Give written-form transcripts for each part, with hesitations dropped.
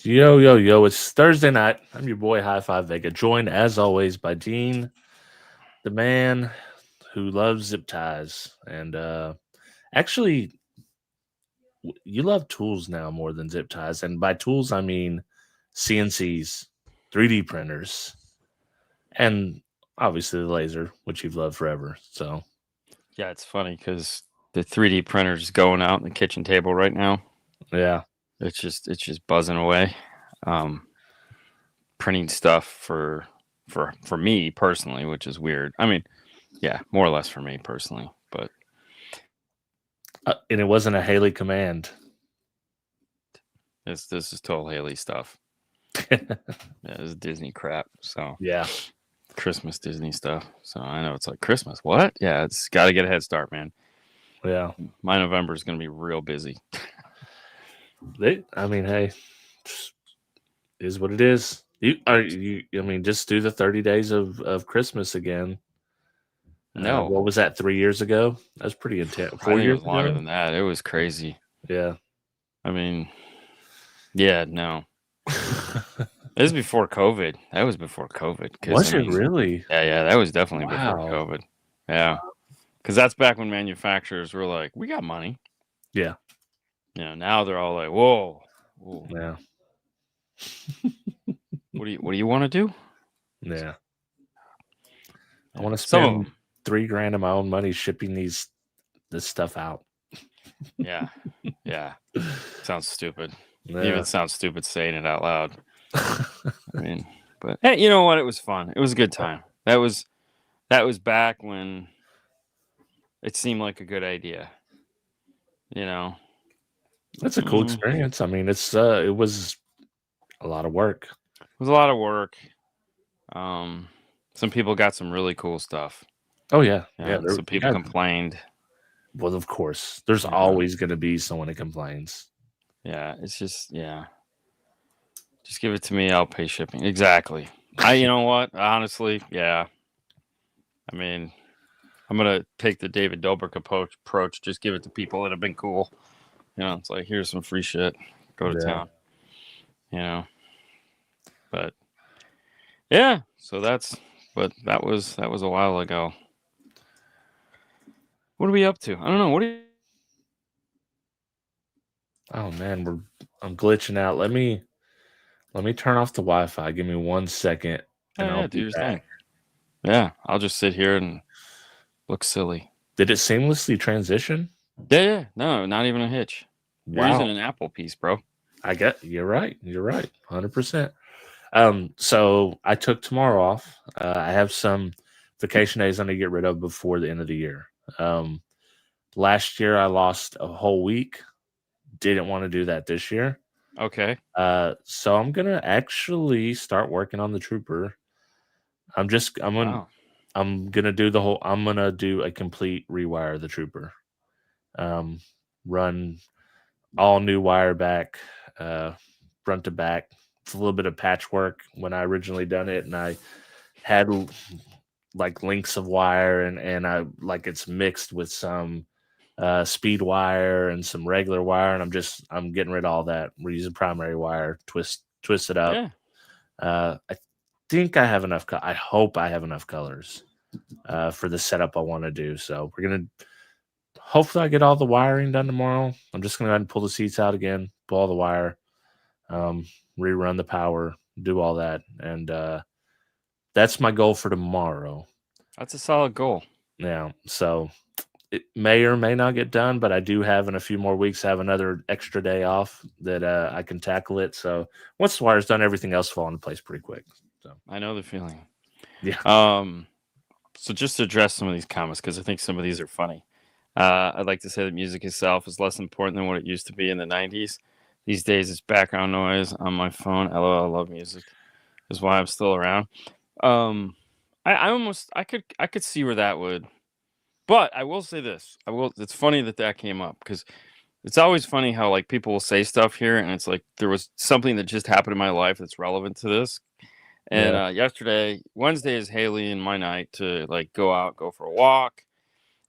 Yo, yo, yo, it's Thursday night. I'm your boy High Five Vega, joined as always by Dean, the man who loves zip ties. And actually, you love tools now more than zip ties. And by tools, I mean CNCs, 3D printers, and obviously the laser, which you've loved forever. So, Yeah, it's funny because the 3D printer is going out on the kitchen table right now. yeah, It's just buzzing away. Um, Printing stuff for me personally, which is weird. I mean, yeah, more or less for me personally, but and it wasn't a Haley command. this is total Haley stuff. Yeah, this is Disney crap. So Yeah, Christmas Disney stuff. So I know it's like Christmas. What? Yeah, it's got to get a head start, man. yeah. My November is going to be real busy. I mean, hey, just is what it is. I mean, just do the 30 days of Christmas again. No, What was that? 3 years ago? That's pretty intense. I four think it years was longer ago. than that. It was crazy. Yeah. I mean, yeah, no. This is before COVID. That was before COVID. Because, I Was it mean, really? yeah, that was definitely before Wow. COVID. Yeah. Because that's back when manufacturers were like, we got money. Yeah. Now they're all like, whoa, whoa. Yeah. What do you want to do? Yeah. I Yeah. want to Some of spend them. $3,000 of my own money shipping this stuff out. Yeah. Yeah. Sounds stupid. Even Yeah. sounds stupid saying it out loud. I mean, but hey, you know what? It was fun. It was a good time. That was back when it seemed like a good idea. You know, That's a cool mm, experience. I mean, it was a lot of work. it was a lot of work. Um, some people got some really cool stuff. Oh yeah. Yeah, Yeah, and some people yeah. complained. Well, of course. There's Yeah, always going to be someone that complains. yeah. It's just just give it to me. I'll pay shipping. Exactly. You know what? Honestly, yeah. I mean, I'm gonna take the David Dobrik approach. Just give it to people that have been cool. It's like here's some free shit. Go to Yeah. town. You know, but yeah. But that was a while ago. What are we up to? I don't know. What are you? Oh man, I'm glitching out. Let me turn off the Wi-Fi. Give me 1 second, and Oh I'll yeah, do be your back. thing. Yeah, I'll just sit here and look silly. Did it seamlessly transition? Yeah, yeah. No, not even a hitch. You're using Wow. an Apple piece, bro. I get you're right. You're right. 100%. So I took tomorrow off. I have some vacation days I need to get rid of before the end of the year. Um, Last year I lost a whole week. Didn't want to do that this year. Okay. So I'm gonna actually start working on the trooper. I'm just I'm gonna Wow. I'm gonna do the whole. I'm gonna do a complete rewire of the trooper. Um, Run all new wire back, uh, front to back. It's a little bit of patchwork when I originally done it, and I had like links of wire, and I like it's mixed with some speed wire and some regular wire, and I'm getting rid of all that. We're using primary wire, twist it up. Yeah. I think I have enough. I hope I have enough colors for the setup I want to do. So we're gonna hopefully I get all the wiring done tomorrow. I'm just gonna go ahead and pull the seats out again, pull all the wire, um, rerun the power, do all that, and that's my goal for tomorrow. That's a solid goal. Now, so it may or may not get done, but I do have in a few more weeks have another extra day off that I can tackle it. So once the wire's done, everything else fall into place pretty quick. So I know the feeling. yeah, Um, so just to address some of these comments, because I think some of these are funny. I'd like to say that music itself is less important than what it used to be in the 90s. These days, it's background noise on my phone. LOL, I love music. Is why I'm still around. Um, I could see where that would. But I will say this. It's funny that came up because it's always funny how like people will say stuff here, and it's like there was something that just happened in my life that's relevant to this. And yeah, Wednesday is Haley and my night to like go out, go for a walk.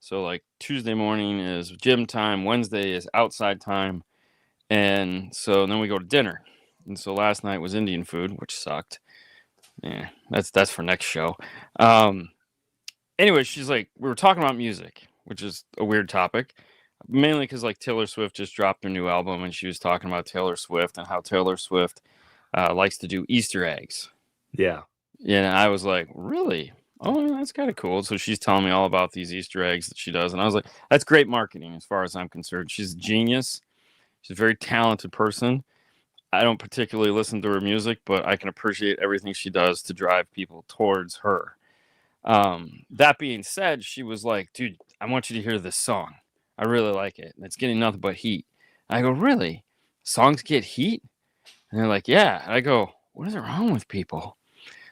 So like Tuesday morning is gym time, Wednesday is outside time, and so then we go to dinner. And so last night was Indian food, which sucked. Yeah, that's for next show. Um, anyway, she's like, we were talking about music, which is a weird topic, mainly because like Taylor Swift just dropped her new album, and she was talking about Taylor Swift and how Taylor Swift likes to do Easter eggs. Yeah. Yeah, and I was like, really? Oh, that's kind of cool. So she's telling me all about these Easter eggs that she does, and I was like, that's great marketing as far as I'm concerned. She's a genius. She's a very talented person. I don't particularly listen to her music, but I can appreciate everything she does to drive people towards her. That being said, she was like, dude, I want you to hear this song. I really like it. And it's getting nothing but heat. I go, really? Songs get heat? And they're like, yeah. And I go, what is wrong with people?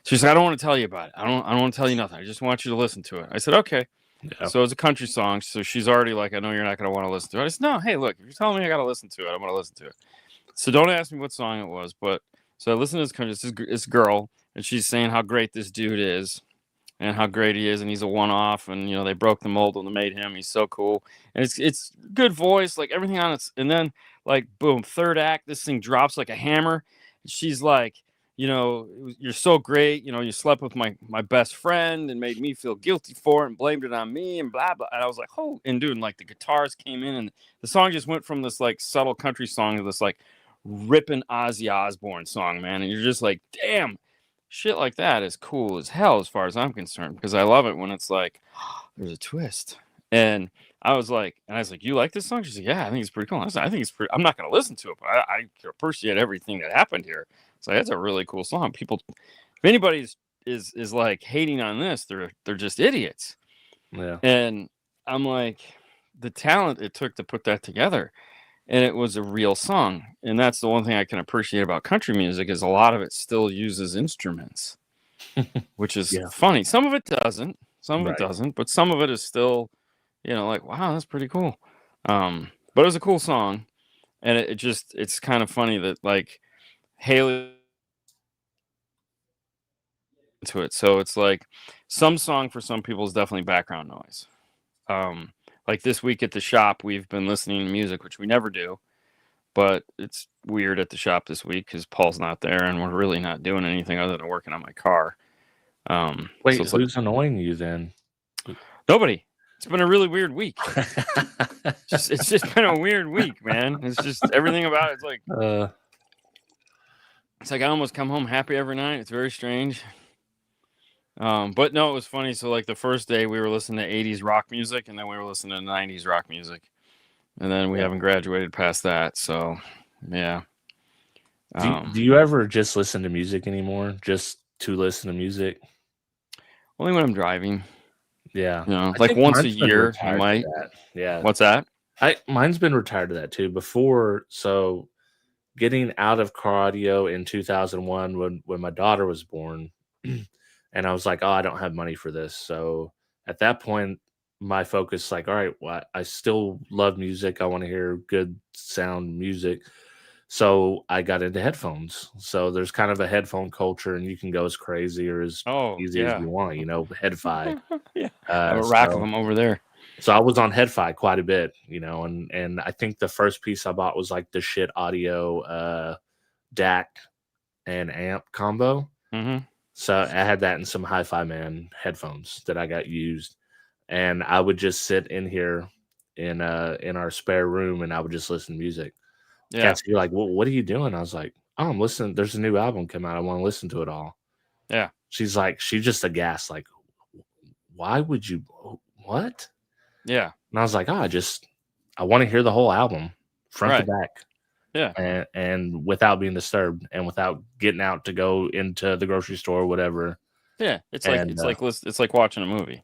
She's like, I don't want to tell you about it. I don't want to tell you nothing. I just want you to listen to it. I said, okay. Yeah. So it's a country song. So she's already like, I know you're not going to want to listen to it. I said, no, hey, look, if you're telling me I got to listen to it, I'm going to listen to it. So don't ask me what song it was. But so I listened to this country, this girl, and she's saying how great this dude is and how great he is, and he's a one-off, and they broke the mold when they made him. He's so cool, and it's good voice, like everything on it. And then like boom, third act, this thing drops like a hammer. She's like, you're so great. You slept with my best friend and made me feel guilty for it and blamed it on me and blah blah. And I was like, oh, and dude, and like the guitars came in, and the song just went from this like subtle country song to this like ripping Ozzy Osbourne song, man. And you're just like, damn. Shit like that is cool as hell as far as I'm concerned, because I love it when it's like, there's a twist. And I was like, you like this song? She's like, yeah, I think it's pretty cool. I was like, I think it's pretty, I'm not going to listen to it, but I can appreciate everything that happened here. So that's a really cool song. People, if anybody is like hating on this, they're just idiots. Yeah. And I'm like, the talent it took to put that together. And it was a real song. And that's the one thing I can appreciate about country music is a lot of it still uses instruments, which is Yeah. funny. Some of it doesn't. Some of it Right. doesn't. But some of it is still, like, wow, that's pretty cool. But it was a cool song. And it's kind of funny that, like, Haley to it. So it's like some song for some people is definitely background noise. Like this week at the shop, we've been listening to music, which we never do. But it's weird at the shop this week because Paul's not there, and we're really not doing anything other than working on my car. Wait, so it's who's annoying you then? nobody. It's been a really weird week. It's just been a weird week, man. It's just everything about it's like it's like I almost come home happy every night. It's very strange. But no, it was funny. So like the first day we were listening to 80s rock music, and then we were listening to 90s rock music. And then we haven't graduated past that. So, yeah. Do you ever just listen to music anymore? Just to listen to music? Only when I'm driving. Yeah. Like once a year, I might. Yeah. What's that? Mine's been retired to that too. Before, so getting out of car audio in 2001 when my daughter was born, and I was like, oh, I don't have money for this. So at that point, my focus like, all right, well, I still love music. I want to hear good sound music. So I got into headphones. So there's kind of a headphone culture, and you can go as crazy or as easy as you want, Head-Fi. Yeah. I have a rack of them over there. So I was on Head-Fi quite a bit, and I think the first piece I bought was like the shit audio DAC and amp combo. Mm-hmm. So I had that and some Hi-Fi Man headphones that I got used. And I would just sit in here in our spare room, and I would just listen to music. Yeah. Cats be like, well, what are you doing? I was like, oh, I'm listening. There's a new album come out. I want to listen to it all. Yeah. She's just aghast. Like, why would you? What? Yeah. And I was like, oh, I want to hear the whole album front to back. Yeah. And without being disturbed and without getting out to go into the grocery store or whatever. Yeah. It's like watching a movie.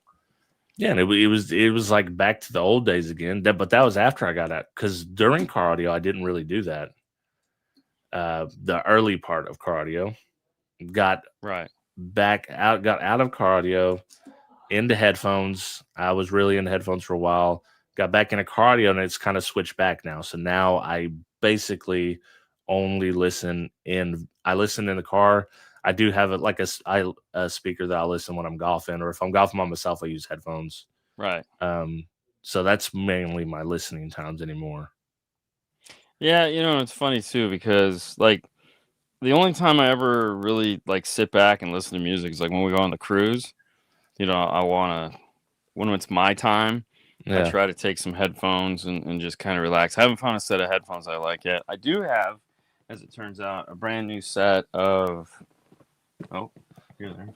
Yeah, and it was like back to the old days again. But that was after I got out, because during car audio I didn't really do that. The early part of car audio got out of car audio into headphones. I was really into headphones for a while. Got back into car audio, and it's kind of switched back now. So now I basically only listen in the car. I do have a speaker that I listen when I'm golfing, or if I'm golfing by myself, I use headphones. Right. So that's mainly my listening times anymore. Yeah, it's funny too, because like the only time I ever really like sit back and listen to music is like when we go on the cruise. I want to when it's my time. I Yeah. try to take some headphones and just kind of relax. I haven't found a set of headphones I like yet. I do have, as it turns out, a brand new set of here they are.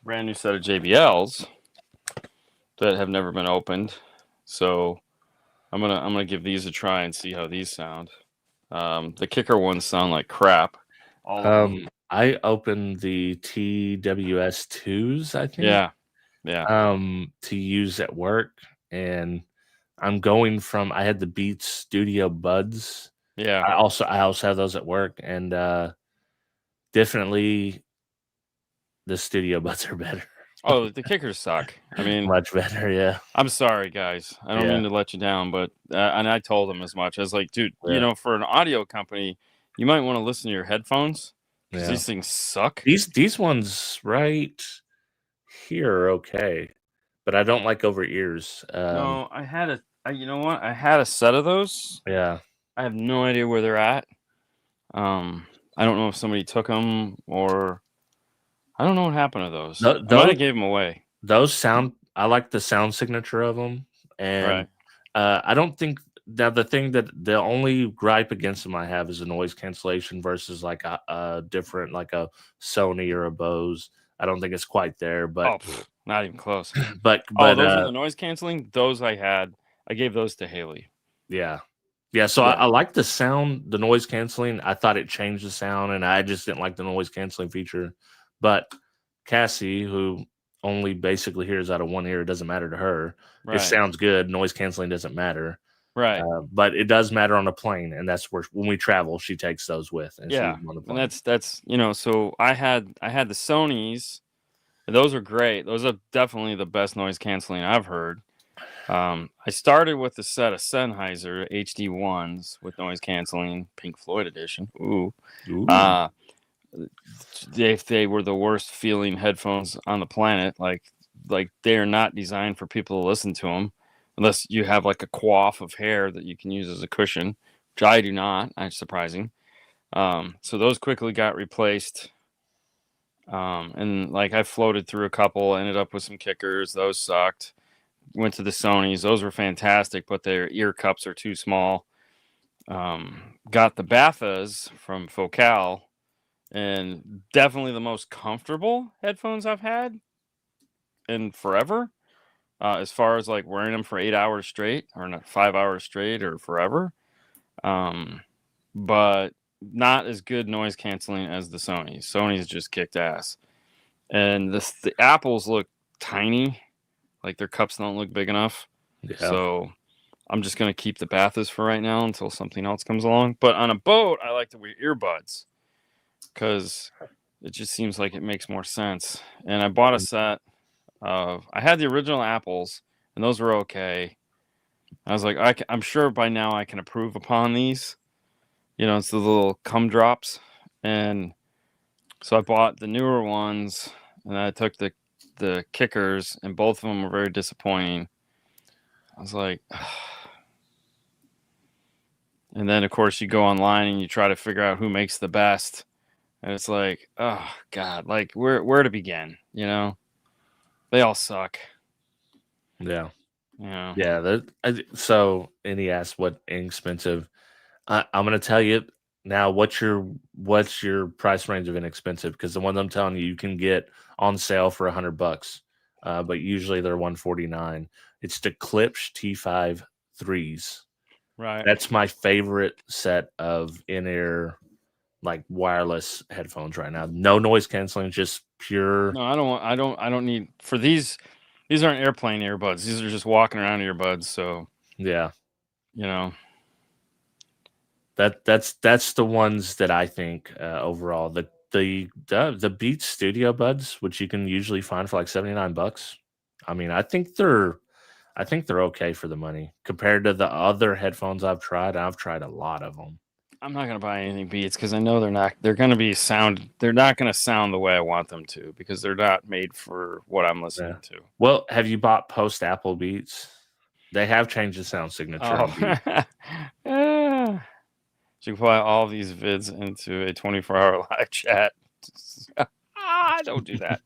Brand new set of JBLs that have never been opened. So I'm gonna give these a try and see how these sound. The kicker ones sound like crap. All of them. I opened the TWS2s, I think, Yeah. Yeah. to use at work, and I'm going from I had the Beats Studio Buds. Yeah. I also have those at work, and definitely the Studio Buds are better. Oh, the kickers suck. I mean, Much better, yeah. I'm sorry, guys. I don't Yeah, mean to let you down, but and I told them as much. I was like, dude, yeah, for an audio company, you might want to listen to your headphones because yeah. these things suck. These ones right here are okay, but I don't like over ears. No, I had you know what? I had a set of those. Yeah. I have no idea where they're at. I don't know if somebody took them or I don't know what happened to those. I might Those have gave them away. those sound I like the sound signature of them, and, Right. I don't think now the only gripe against them I have is the noise cancellation versus, like, a different like a Sony or a Bose. I don't think it's quite there, but Oh, not even close. but Oh, but, those are the noise canceling. Those I had. I gave those to Haley. yeah. Yeah, so I Yeah. like the sound, the noise canceling. I thought it changed the sound, and I just didn't like the noise canceling feature. But Cassie, who only basically hears out of one ear, it doesn't matter to her. It Right. sounds good. Noise canceling doesn't matter. Right. But it does matter on a plane, and that's where when we travel, she takes those with, and she Yeah. uses them on the And plane. that's so I had the Sonys. And those are great. Those are definitely the best noise canceling I've heard. I started with a set of Sennheiser HD ones with noise canceling, Pink Floyd edition. Ooh. Ooh, Uh, they were the worst feeling headphones on the planet. Like they are not designed for people to listen to them unless you have like a coif of hair that you can use as a cushion, which I do not. That's surprising. So those quickly got replaced. And like I floated through a couple, ended up with some kickers. Those sucked. Went to the Sonys. Those were fantastic, but their ear cups are too small. Got the Bathas from Focal, and definitely the most comfortable headphones I've had in forever. As far as like wearing them for 8 hours straight, or not 5 hours straight, or forever. But not as good noise canceling as the Sonys. Sonys just kicked ass, and the Apples look tiny, like their cups don't look big enough. yeah, So I'm just gonna keep the Bathas for right now until something else comes along. But on a boat, I like to wear earbuds because it just seems like it makes more sense. And I bought a set of. I had the original Apples, and those were okay. I was like, I'm sure by now I can improve upon these. It's the little cum drops, and so I bought the newer ones, and I took the kickers, and both of them were very disappointing. I was like, and then of course you go online and you try to figure out who makes the best, and it's like, oh god, like where to begin? They all suck. yeah, Yeah. yeah. So, and he asked what inexpensive. I'm gonna tell you now. What's your price range of inexpensive? Because the ones I'm telling you, you can get on sale for $100, but usually they're 149. It's the Klipsch T5 threes. Right. That's my favorite set of in-ear like wireless headphones right now. No noise canceling, just pure. No, I don't need for these. These aren't airplane earbuds. These are just walking around earbuds. So Yeah, you know, that's the ones that I think overall the Beats Studio Buds, which you can usually find for like $79. I mean, I think they're okay for the money compared to the other headphones I've tried. I've tried a lot of them. I'm not gonna buy anything Beats because I know they're not. They're gonna be sound. They're not gonna sound the way I want them to because they're not made for what I'm listening Yeah. to. Well, have you bought post Apple Beats? They have changed the sound signature on Beats. Oh, yeah. She can fly all these vids into a 24-hour live chat. Don't do that.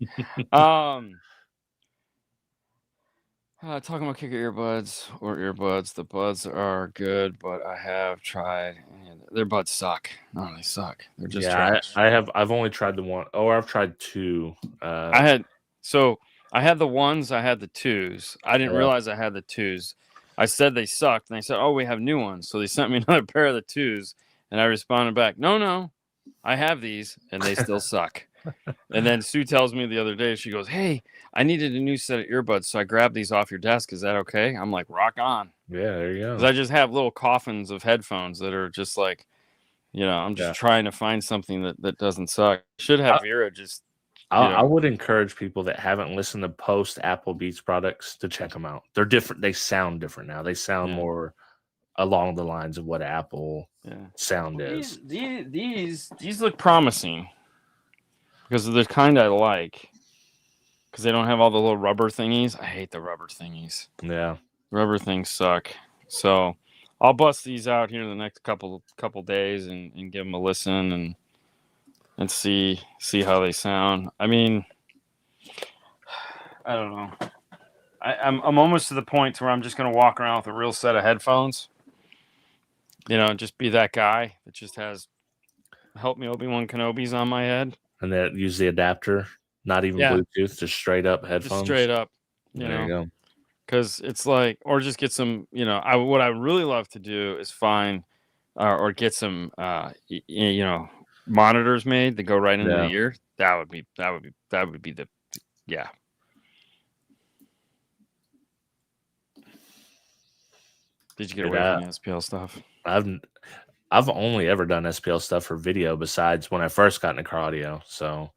Talking about kicker earbuds or earbuds. The buds are good, but I have tried and their buds suck. No, they suck. They're just trash. I've only tried the one, or I've tried two. I had the ones, I had the twos. I didn't Yeah. realize I had the twos. I said they sucked, and they said, "Oh, we have new ones." So they sent me another pair of the twos, and I responded back, "No, I have these, and they still suck." And then Sue tells me the other day, she goes, "Hey, I needed a new set of earbuds, so I grabbed these off your desk. Is that okay?" I'm like, "Rock on." Yeah, there you Because go. I just have little coffins of headphones that are just like, I'm just trying to find something that doesn't suck. Should have Vera just. I would encourage people that haven't listened to post Apple Beats products to check them out. They're different. They sound different now. They sound more along the lines of what Apple sound is. These look promising because they're the kind I like. Because they don't have all the little rubber thingies. I hate the rubber thingies. Yeah, rubber things suck. So I'll bust these out here in the next couple days and give them a listen and see how they sound. I mean, I don't know. I'm almost to the point where I'm just gonna walk around with a real set of headphones. Just be that guy that just has "Help Me Obi-Wan Kenobi's" on my head. And then use the adapter, not even Bluetooth, just straight up headphones. Just straight up. There you go. Because it's like, or just get some, what I really love to do is find or get some, monitors made that go right into the ear. That would be the, yeah. Did you get away from the SPL stuff? I've only ever done SPL stuff for video besides when I first got into car audio. So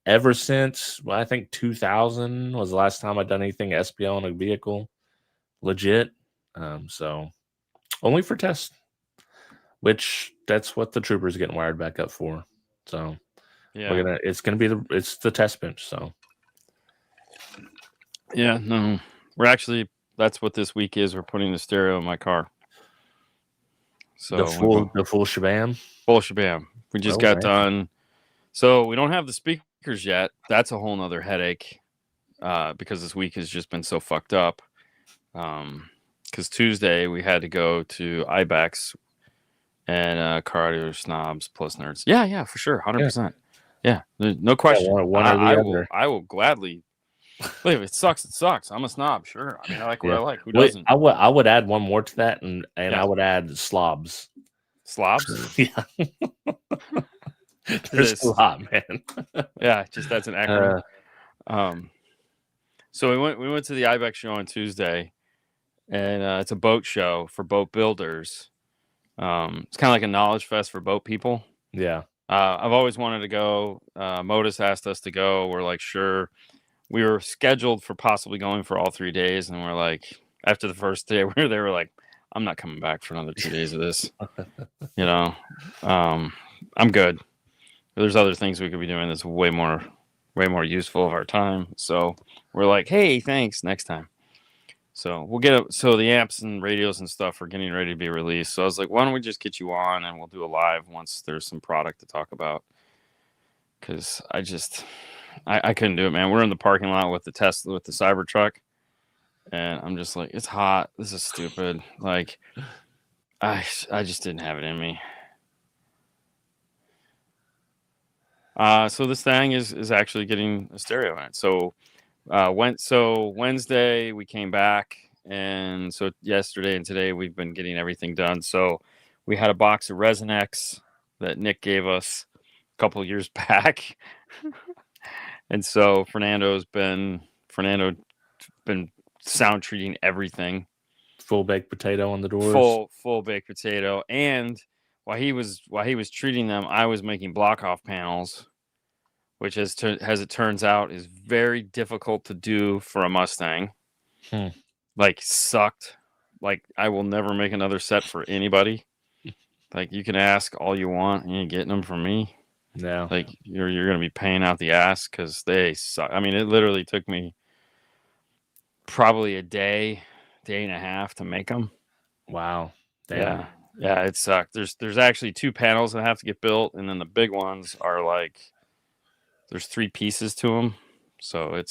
ever since, I think 2000 was the last time I'd done anything SPL in a vehicle, legit. So only for tests, which that's what the Trooper's getting wired back up for. So it's gonna be it's the test bench. So no, that's what this week is. We're putting the stereo in my car. So the full shebang. Full shebang. We just got done. So we don't have the speakers yet. That's a whole nother headache because this week has just been so fucked up. Because Tuesday we had to go to IBEX and car audio snobs plus nerds. Yeah, for sure, 100%. Yeah, no question. One or the other. I will gladly. Wait, if it sucks, it sucks. I'm a snob, sure. I mean, I like what I like. Who doesn't? I would add one more to that, and I would add slobs. Slobs? Yeah. There's a lot, man. Yeah, just that's an acronym. So we went to the IBEX show on Tuesday, and it's a boat show for boat builders. It's kind of like a knowledge fest for boat people. Yeah. I've always wanted to go. Modus asked us to go. We're like, sure. We were scheduled for possibly going for all 3 days, and we're like, after the first day we were there, we're like, I'm not coming back for another 2 days of this. I'm good. There's other things we could be doing that's way more useful of our time. So we're like, hey, thanks, next time. So we'll get so the amps and radios and stuff are getting ready to be released. So I was like, why don't we just get you on and we'll do a live once there's some product to talk about? Because I couldn't do it, man. We're in the parking lot with the Tesla, with the Cybertruck, and I'm just like, it's hot. This is stupid. Like, I just didn't have it in me. So this thing is actually getting a stereo in it. So Wednesday we came back, and so yesterday and today we've been getting everything done. So we had a box of Resin X that Nick gave us a couple of years back. And so Fernando's been sound treating everything. Full baked potato on the doors. Full baked potato. And while he was treating them, I was making block off panels, which as it turns out is very difficult to do for a Mustang. Like, sucked. Like, I will never make another set for anybody. Like, you can ask all you want and you ain't getting them from me. No. Like, you're going to be paying out the ass because they suck. I mean, it literally took me probably a day and a half to make them. Wow. Damn. Yeah, it sucked. There's actually 2 panels that have to get built, and then the big ones are like there's 3 pieces to them, so it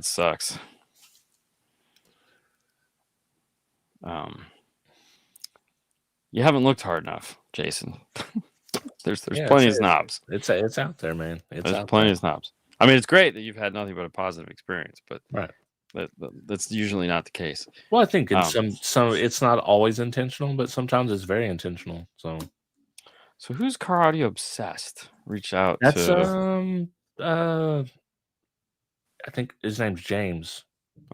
sucks. You haven't looked hard enough, Jason. there's Yeah, plenty of snobs. it's out there, man. It's There's out plenty there. of snobs. I mean, it's great that you've had nothing but a positive experience, but Right. that's usually not the case. Well, I think in some it's not always intentional, but sometimes it's very intentional. So who's car audio obsessed? Reach out That's to. I think his name's James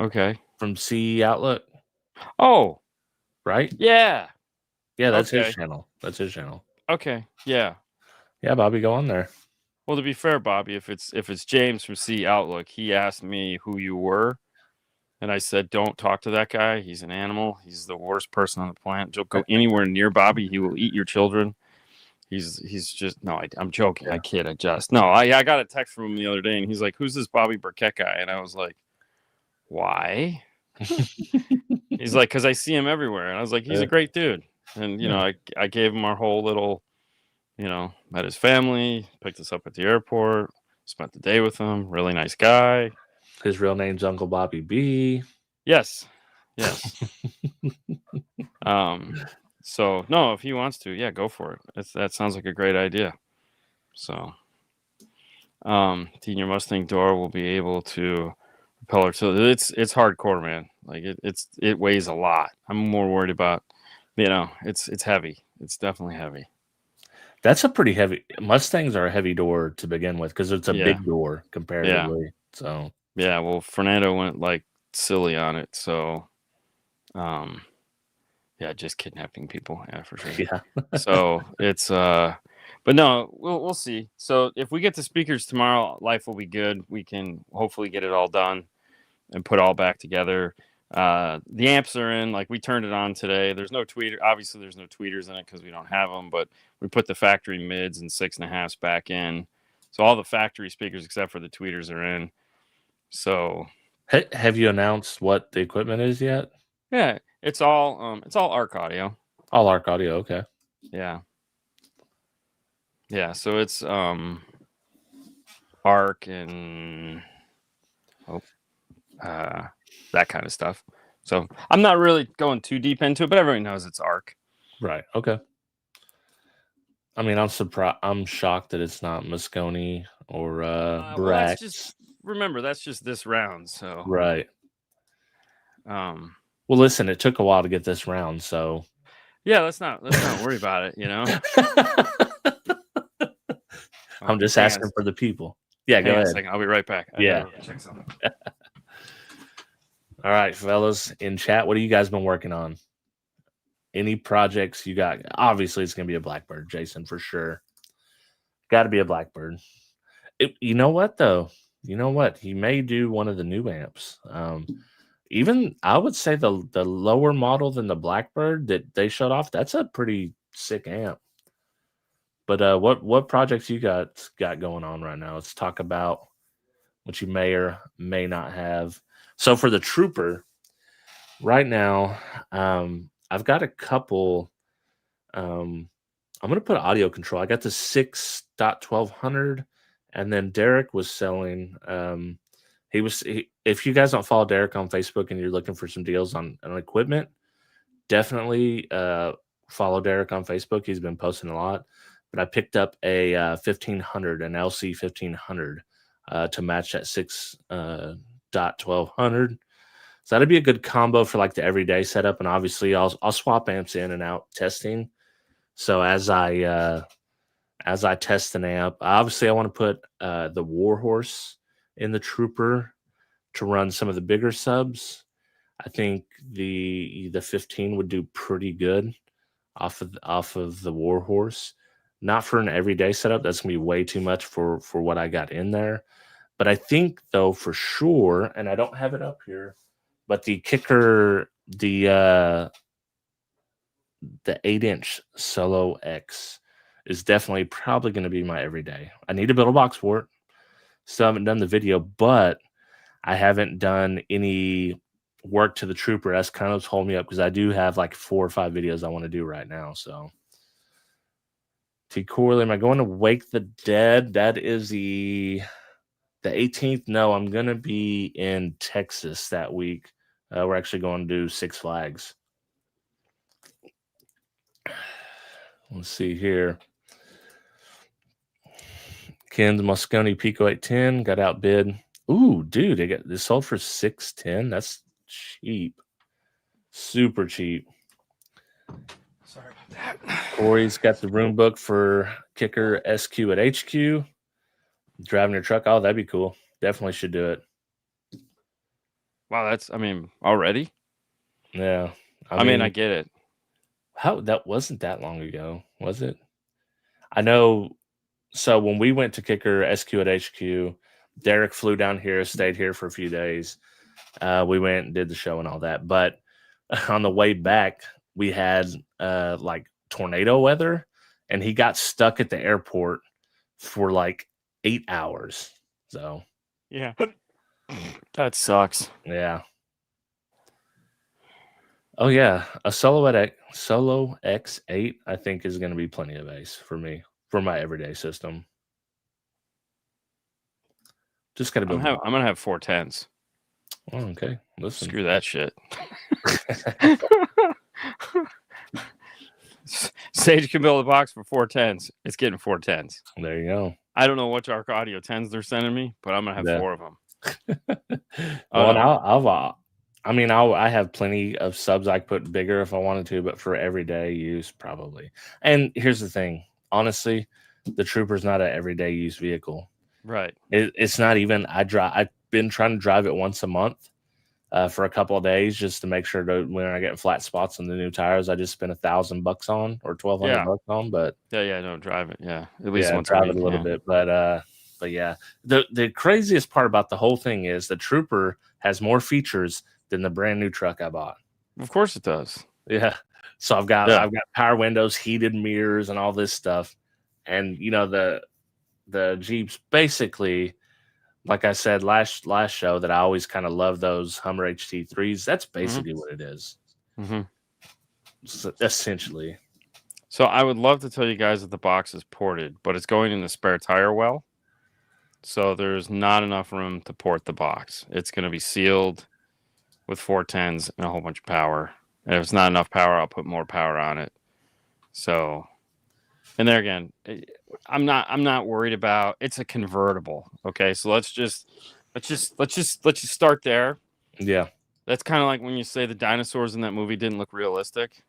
Okay. from CE Outlook, Oh, right? yeah. Yeah, that's Okay. his channel. That's his channel. Okay. Yeah. Yeah, Bobby, go on there. Well, to be fair, Bobby, if it's James from C Outlook, he asked me who you were, and I said, "Don't talk to that guy. He's an animal. He's the worst person on the planet. Don't go anywhere near Bobby. He will eat your children. He's just no. I'm joking. Yeah. I kid. I got a text from him the other day, and he's like, "Who's this Bobby Burkett guy?" And I was like, "Why?" He's like, "Cause I see him everywhere." And I was like, "He's a great dude." And I gave him our whole little. Met his family, picked us up at the airport, spent the day with him. Really nice guy. His real name's Uncle Bobby B. Yes. So no, if he wants to, yeah, go for it. That sounds like a great idea. So, your Mustang door will be able to propel her to. It's hardcore, man. Like it weighs a lot. I'm more worried about, it's heavy. It's definitely heavy. That's a pretty heavy. Mustangs are a heavy door to begin with because it's a big door comparatively. Yeah. So yeah, well, Fernando went like silly on it. So, yeah, just kidnapping people. Yeah, for sure. yeah. So it's but no, we'll see. So if we get the speakers tomorrow, life will be good. We can hopefully get it all done and put all back together. The amps are in, like we turned it on today. There's no tweeter. Obviously, there's no tweeters in it because we don't have them. But we put the factory mids and 6.5s back in, so all the factory speakers except for the tweeters are in. So, Have you announced what the equipment is yet? yeah, it's all ARC audio. All ARC audio. Okay. Yeah. Yeah. So it's ARC and that kind of stuff. So I'm not really going too deep into it, but everyone knows it's ARC. Right. Okay. I mean, I'm surprised. I'm shocked that it's not Moscone or Brax. Well, remember, that's just this round. So right. Well, listen, it took a while to get this round, so yeah, let's not worry about it. I'm just asking for the people. Yeah, go ahead. A second. I'll be right back. Yeah. Check something. All right, fellas in chat, what have you guys been working on? Any projects you got? Obviously, it's going to be a Blackbird, Jason, for sure. Got to be a Blackbird. You know what, though? You know what? He may do one of the new amps. Even I would say the lower model than the Blackbird that they showed off, that's a pretty sick amp. But what projects you got going on right now? Let's talk about what you may or may not have. So for the Trooper, right now, I've got a couple. I'm going to put audio control. I got the 6.1200, and then Derek was selling. If you guys don't follow Derek on Facebook and you're looking for some deals on equipment, definitely follow Derek on Facebook. He's been posting a lot. But I picked up a 1500, an LC 1500, to match that 6.1200. So that'd be a good combo for like the everyday setup. And obviously, I'll swap amps in and out testing. So as I test an amp, obviously I want to put the Warhorse in the Trooper to run some of the bigger subs. I think the 15 would do pretty good off of the Warhorse. Not for an everyday setup. That's gonna be way too much for what I got in there. But I think though for sure, and I don't have it up here, but the kicker, the 8-inch Solo X is definitely probably going to be my everyday. I need to build a box for it. Still haven't done the video, but I haven't done any work to the trooper. That's kind of what's holding me up, because I do have like 4 or 5 videos I want to do right now. So T. Corley, am I going to Wake the Dead? That is the 18th. No, I'm gonna be in Texas that week. We're actually going to do Six Flags. Let's see here. Ken's Moscone Pico 810 got outbid. Ooh, dude, this sold for 610. That's cheap. Super cheap. Sorry about that. Corey's got the room book for kicker SQ at HQ. Driving your truck. Oh, that'd be cool. Definitely should do it. Wow, already? Yeah. I mean, I get it. That wasn't that long ago, was it? I know. So when we went to kicker SQ at HQ, Derek flew down here, stayed here for a few days. We went and did the show and all that. But on the way back, we had like tornado weather, and he got stuck at the airport for like 8 hours. So yeah, that sucks. Yeah. Oh yeah, a Solo X8 I think is going to be plenty of ace for me for my everyday system. Just got to build. I'm gonna have 410s. Oh, okay. Listen. Screw that shit. Sage can build a box for 410s. It's getting 410s. There you go. I don't know which Arc Audio 10s they're sending me, but I'm gonna have 4 of them. Well, I have plenty of subs I could put bigger if I wanted to, but for everyday use, probably. And here's the thing. Honestly, the Trooper's not an everyday use vehicle. Right. It's not even. I've been trying to drive it once a month for a couple of days just to make sure that when I get flat spots on the new tires, I just spend $1,000 on or $1,200 on. But no, drive it. Yeah, at least once drive a week, it a little bit. But yeah, the craziest part about the whole thing is the Trooper has more features than the brand new truck I bought. Of course it does. Yeah. So I've got power windows, heated mirrors, and all this stuff. And the Jeeps basically, like I said last show, that I always kind of love those Hummer HT3s. That's basically what it is. Essentially. So I would love to tell you guys that the box is ported, but it's going in the spare tire well. So there's not enough room to port the box. It's going to be sealed with 410s and a whole bunch of power. And if it's not enough power, I'll put more power on it. So, and there again, I'm not worried about. It's a convertible. Okay, so let's just start there. Yeah, that's kind of like when you say the dinosaurs in that movie didn't look realistic.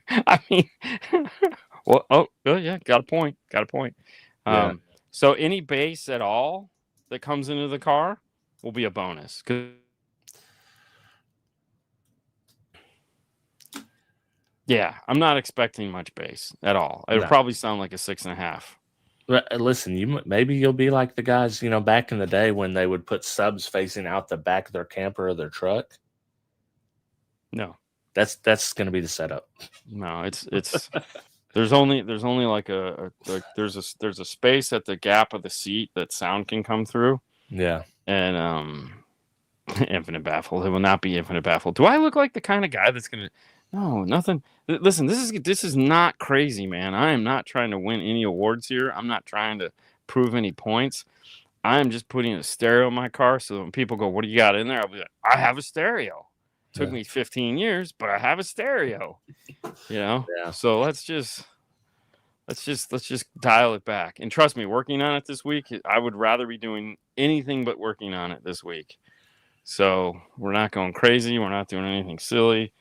I mean, well, yeah, got a point. Yeah. So any bass at all that comes into the car will be a bonus. Yeah, I'm not expecting much bass at all. It'll probably sound like a 6.5. Listen, maybe you'll be like the guys, back in the day when they would put subs facing out the back of their camper or their truck. No, that's going to be the setup. No, it's there's only like there's a space at the gap of the seat that sound can come through. Yeah, and infinite baffle. It will not be infinite baffle. Do I look like the kind of guy that's gonna? No, nothing. Listen, this is not crazy, man. I am not trying to win any awards here. I'm not trying to prove any points. I'm just putting a stereo in my car so that when people go, "What do you got in there?" I'll be like, "I have a stereo." Took me 15 years, but I have a stereo. Yeah. So let's just dial it back. And trust me, working on it this week, I would rather be doing anything but working on it this week. So we're not going crazy. We're not doing anything silly.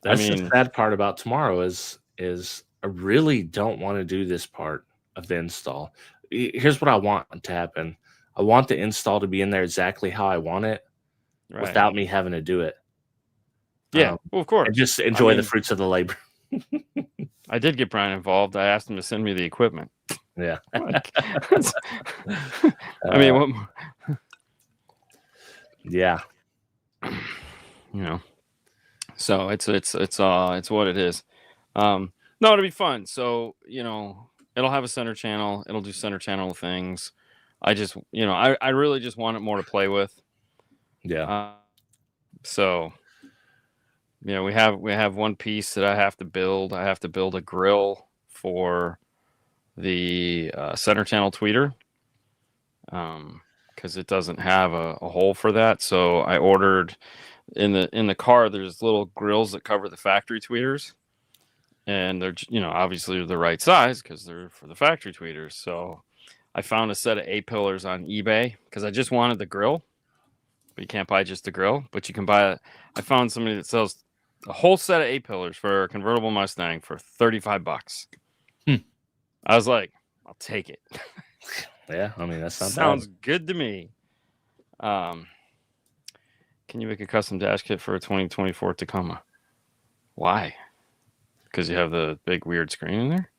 That's the sad part about tomorrow is I really don't want to do this part of the install. Here's what I want to happen. I want the install to be in there exactly how I want it without me having to do it. Yeah, well, of course. And just enjoy the fruits of the labor. I did get Brian involved. I asked him to send me the equipment. Yeah. I mean, what more? Yeah. So it's what it is. No, it'll be fun. So, it'll have a center channel. It'll do center channel things. I just, I really just want it more to play with. Yeah. So we have one piece that I have to build. I have to build a grill for the center channel tweeter, because it doesn't have a hole for that. So I ordered in the car. There's little grills that cover the factory tweeters, and they're obviously the right size because they're for the factory tweeters. So I found a set of A-pillars on eBay because I just wanted the grill, but you can't buy just the grill. But you can buy. I found somebody that sells a whole set of A-pillars for a convertible Mustang for $35. I was like, I'll take it. Yeah, I mean, that's not Sounds bad. good to me. Can you make a custom dash kit for a 2024 Tacoma? Why? Because you have the big weird screen in there?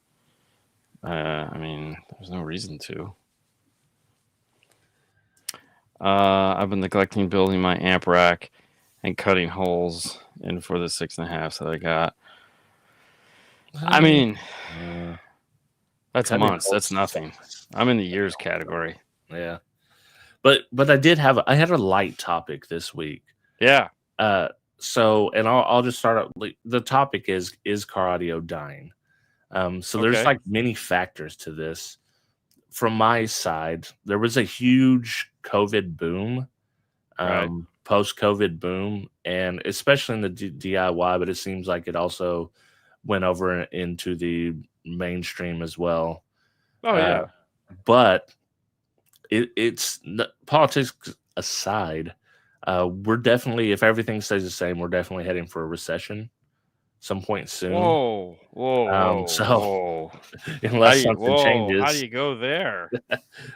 I mean, there's no reason to. I've been neglecting building my amp rack and cutting holes in for the 6.5 that I got. I mean, that's months. That's nothing. I'm in the years category. Yeah. But I had a light topic this week. Yeah. So, and I'll just start out. The topic is car audio dying? So there's Okay. like many factors to this. From my side, there was a huge COVID boom, Right. post-COVID boom, and especially in the DIY, but it seems like it also went over into the mainstream as well. Oh, yeah. But it's politics aside, we're definitely, if everything stays the same, we're definitely heading for a recession some point soon. Whoa. Unless something changes. How do you go there?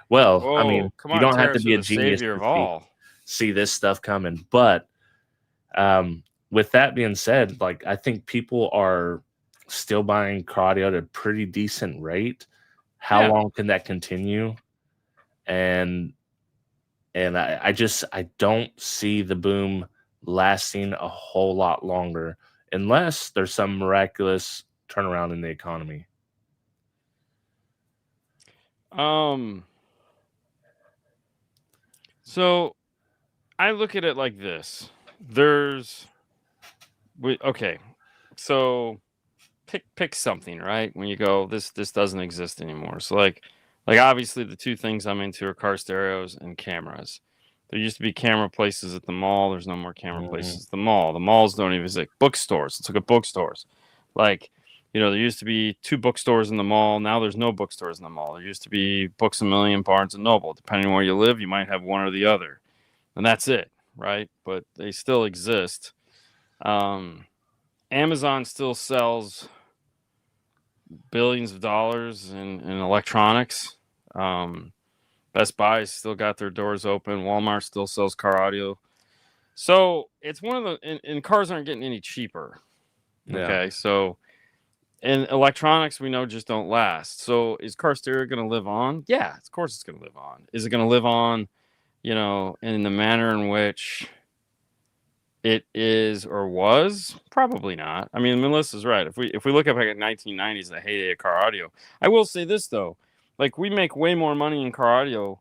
Well, I mean, come you on, don't have to tariffs be are a the genius savior of to all. see this stuff coming. But with that being said, like, I think people are still buying car audio at a pretty decent rate. How long can that continue? And I don't see the boom lasting a whole lot longer unless there's some miraculous turnaround in the economy. So I look at it like this. So pick something, right? When you go, this doesn't exist anymore. So like obviously the two things I'm into are car stereos and cameras. There used to be camera places at the mall. There's no more camera places at the mall. The malls don't even exist. Bookstores. Let's look at bookstores. Like, there used to be 2 bookstores in the mall. Now there's no bookstores in the mall. There used to be Books A Million, Barnes and Noble. Depending on where you live, you might have one or the other. And that's it, right? But they still exist. Amazon still sells billions of dollars in electronics. Best Buy's still got their doors open. Walmart still sells car audio. So it's one of the and cars aren't getting any cheaper. Okay, Yeah. so and electronics we know just don't last. So is car stereo going to live on? Yeah, of course it's going to live on. Is it going to live on, in the manner in which it is or was? Probably not. I mean, Melissa's right. If we look up like at 1990s, the heyday of car audio, I will say this though, like we make way more money in car audio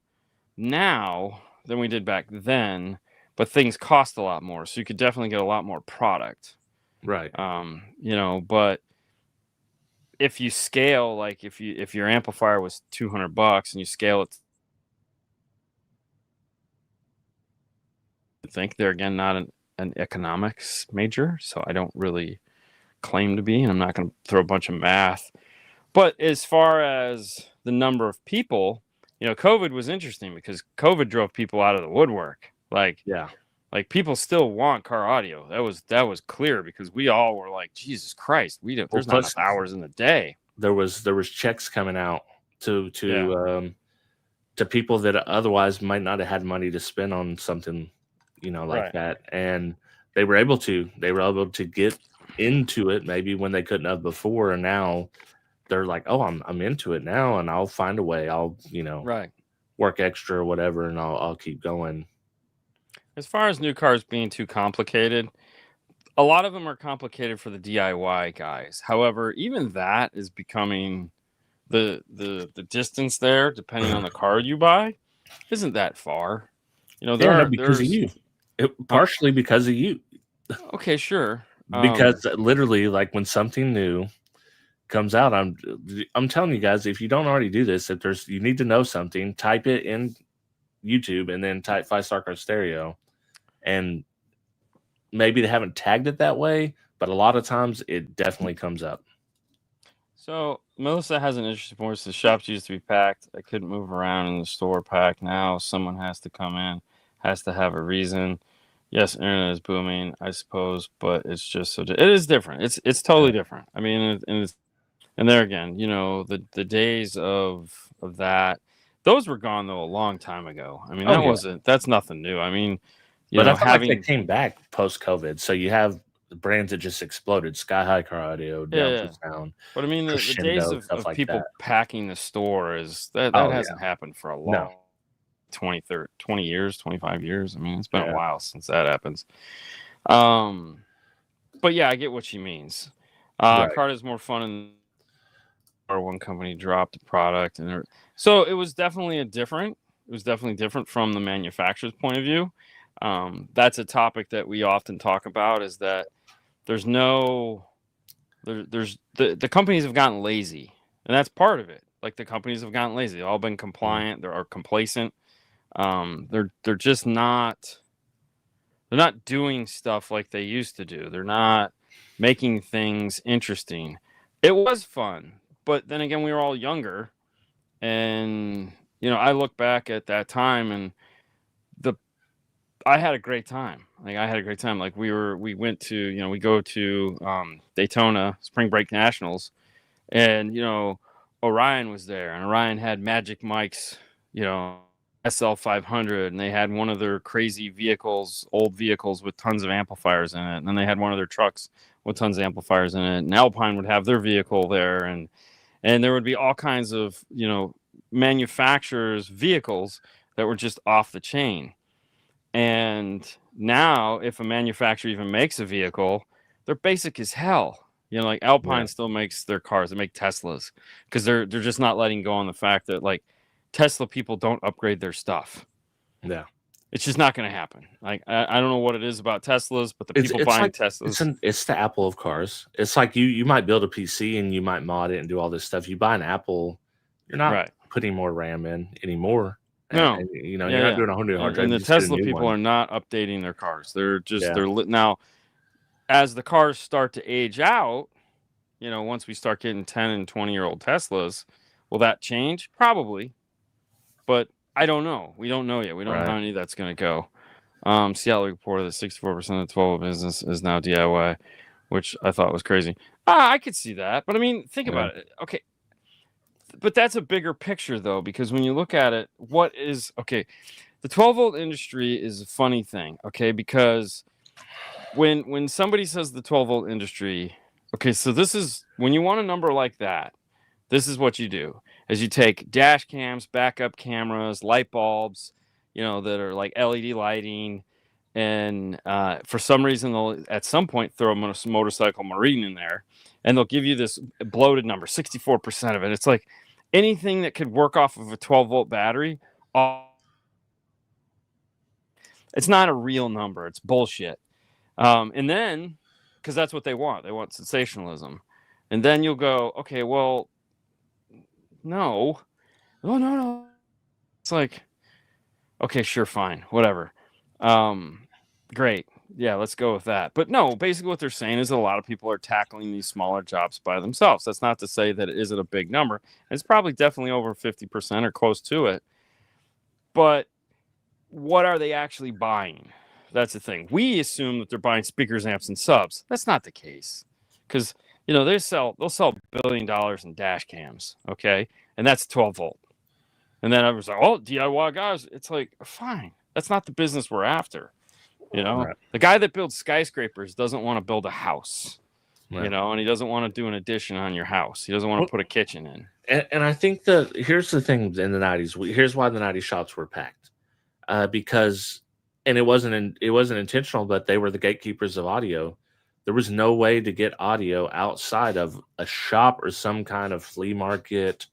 now than we did back then, but things cost a lot more, so you could definitely get a lot more product. Right. But if you scale, like if your amplifier was $200 and you scale it, I think they're again not an economics major, so I don't really claim to be, and I'm not going to throw a bunch of math. But as far as the number of people, COVID was interesting because COVID drove people out of the woodwork. Like people still want car audio. That was clear because we all were like, Jesus Christ, there's not enough hours in the day. There was checks coming out to people that otherwise might not have had money to spend on something, like that, and they were able to get into it maybe when they couldn't have before, and now they're like, oh, I'm into it now, and I'll find a way. I'll work extra or whatever, and I'll keep going. As far as new cars being too complicated, a lot of them are complicated for the DIY guys. However, even that is becoming the distance there, depending on the car you buy, isn't that far. Because of you. Uh, partially because of you. okay, sure. Because literally, like when something new comes out, I'm telling you guys, if you don't already do this, if there's you need to know something, type it in YouTube and then type 5 Star Car Stereo, and maybe they haven't tagged it that way, but a lot of times it definitely comes up. So Melissa has an interesting point. The shops used to be packed. I couldn't move around in the store packed. Now someone has to come in, has to have a reason. Yes, internet is booming, I suppose, but it's just it is different. It's totally different. I mean, and there again, the days of that, those were gone though a long time ago. I mean, Oh yeah, that's nothing new. I mean, but I feel like they having came back post COVID. So you have brands that just exploded: Sky High Car Audio, yeah, Down for yeah. Sound, But I mean, the days Crescendo, stuff of like that. people packing the store is that Oh yeah, hasn't happened for a no, long 20, 30, 20 years, 25 years. I mean, it's been a yeah, while since that happens. Um, but yeah, I get what she means. right, Card is more fun in or one company dropped a product so it was definitely different from the manufacturer's point of view. That's a topic that we often talk about is that there's no there's the companies have gotten lazy, and that's part of it. Like the companies have gotten lazy. They've all been compliant, they're complacent. They're just not they're not doing stuff like they used to do. They're not making things interesting. It was fun, but then again, we were all younger, and I look back at that time, and the I had a great time. Like I had a great time. Like we went to we go to Daytona Spring Break Nationals, and Orion was there, and Orion had Magic Mike's SL 500, and they had one of their crazy old vehicles with tons of amplifiers in it, and then they had one of their trucks with tons of amplifiers in it, and Alpine would have their vehicle there, and there would be all kinds of manufacturers vehicles that were just off the chain. And now if a manufacturer even makes a vehicle, they're basic as hell. Like yeah, Alpine still makes their cars, they make Teslas, because they're just not letting go on the fact that like Tesla people don't upgrade their stuff. yeah. It's just not going to happen. Like I don't know what it is about Teslas, but the It's people it's buying like Teslas, it's the Apple of cars. It's like you might build a PC and you might mod it and do all this stuff. You buy an Apple, you're not right? putting more RAM in anymore, No, and yeah, you're not yeah. doing a whole new hard drive. And You the just get a Tesla new people one. are not updating their cars. They're just Yeah, they're lit now. As the cars start to age out, once we start getting 10 and 20-year-old Teslas, will that change? Probably, but I don't know. We don't know yet. We don't know right. how many that's going to go. Seattle reported that 64% of the 12 business is now DIY, which I thought was crazy. I could see that, but I mean, think Yeah, about it. Okay, but that's a bigger picture though, because when you look at it, what is okay? The 12-volt industry is a funny thing, okay? Because when somebody says the 12-volt industry, okay, so this is when you want a number like that, this is what you do: is you take dash cams, backup cameras, light bulbs, that are like LED lighting, and for some reason they'll at some point throw a motorcycle marine in there, and they'll give you this bloated number, 64% of it. It's like anything that could work off of a 12-volt battery. It's not a real number. It's bullshit. And then, because that's what they want sensationalism. And then you'll go, okay, well, no, no. It's like, okay, sure, fine, whatever. Um, Great. Yeah, let's go with that. But no, basically what they're saying is that a lot of people are tackling these smaller jobs by themselves. That's not to say that it isn't a big number. It's probably definitely over 50% or close to it. But what are they actually buying? That's the thing. We assume that they're buying speakers, amps, and subs. That's not the case, because they'll sell $1 billion in dash cams, okay, and that's 12-volt. And then I was like, oh, DIY guys. It's like, fine, that's not the business we're after. right, The guy that builds skyscrapers doesn't want to build a house, right. and he doesn't want to do an addition on your house. He doesn't want Well, to put a kitchen in. and I think that here's the thing in the '90s. Here's why the '90s shops were packed, because, and it wasn't intentional, but they were the gatekeepers of audio. There was no way to get audio outside of a shop or some kind of flea market,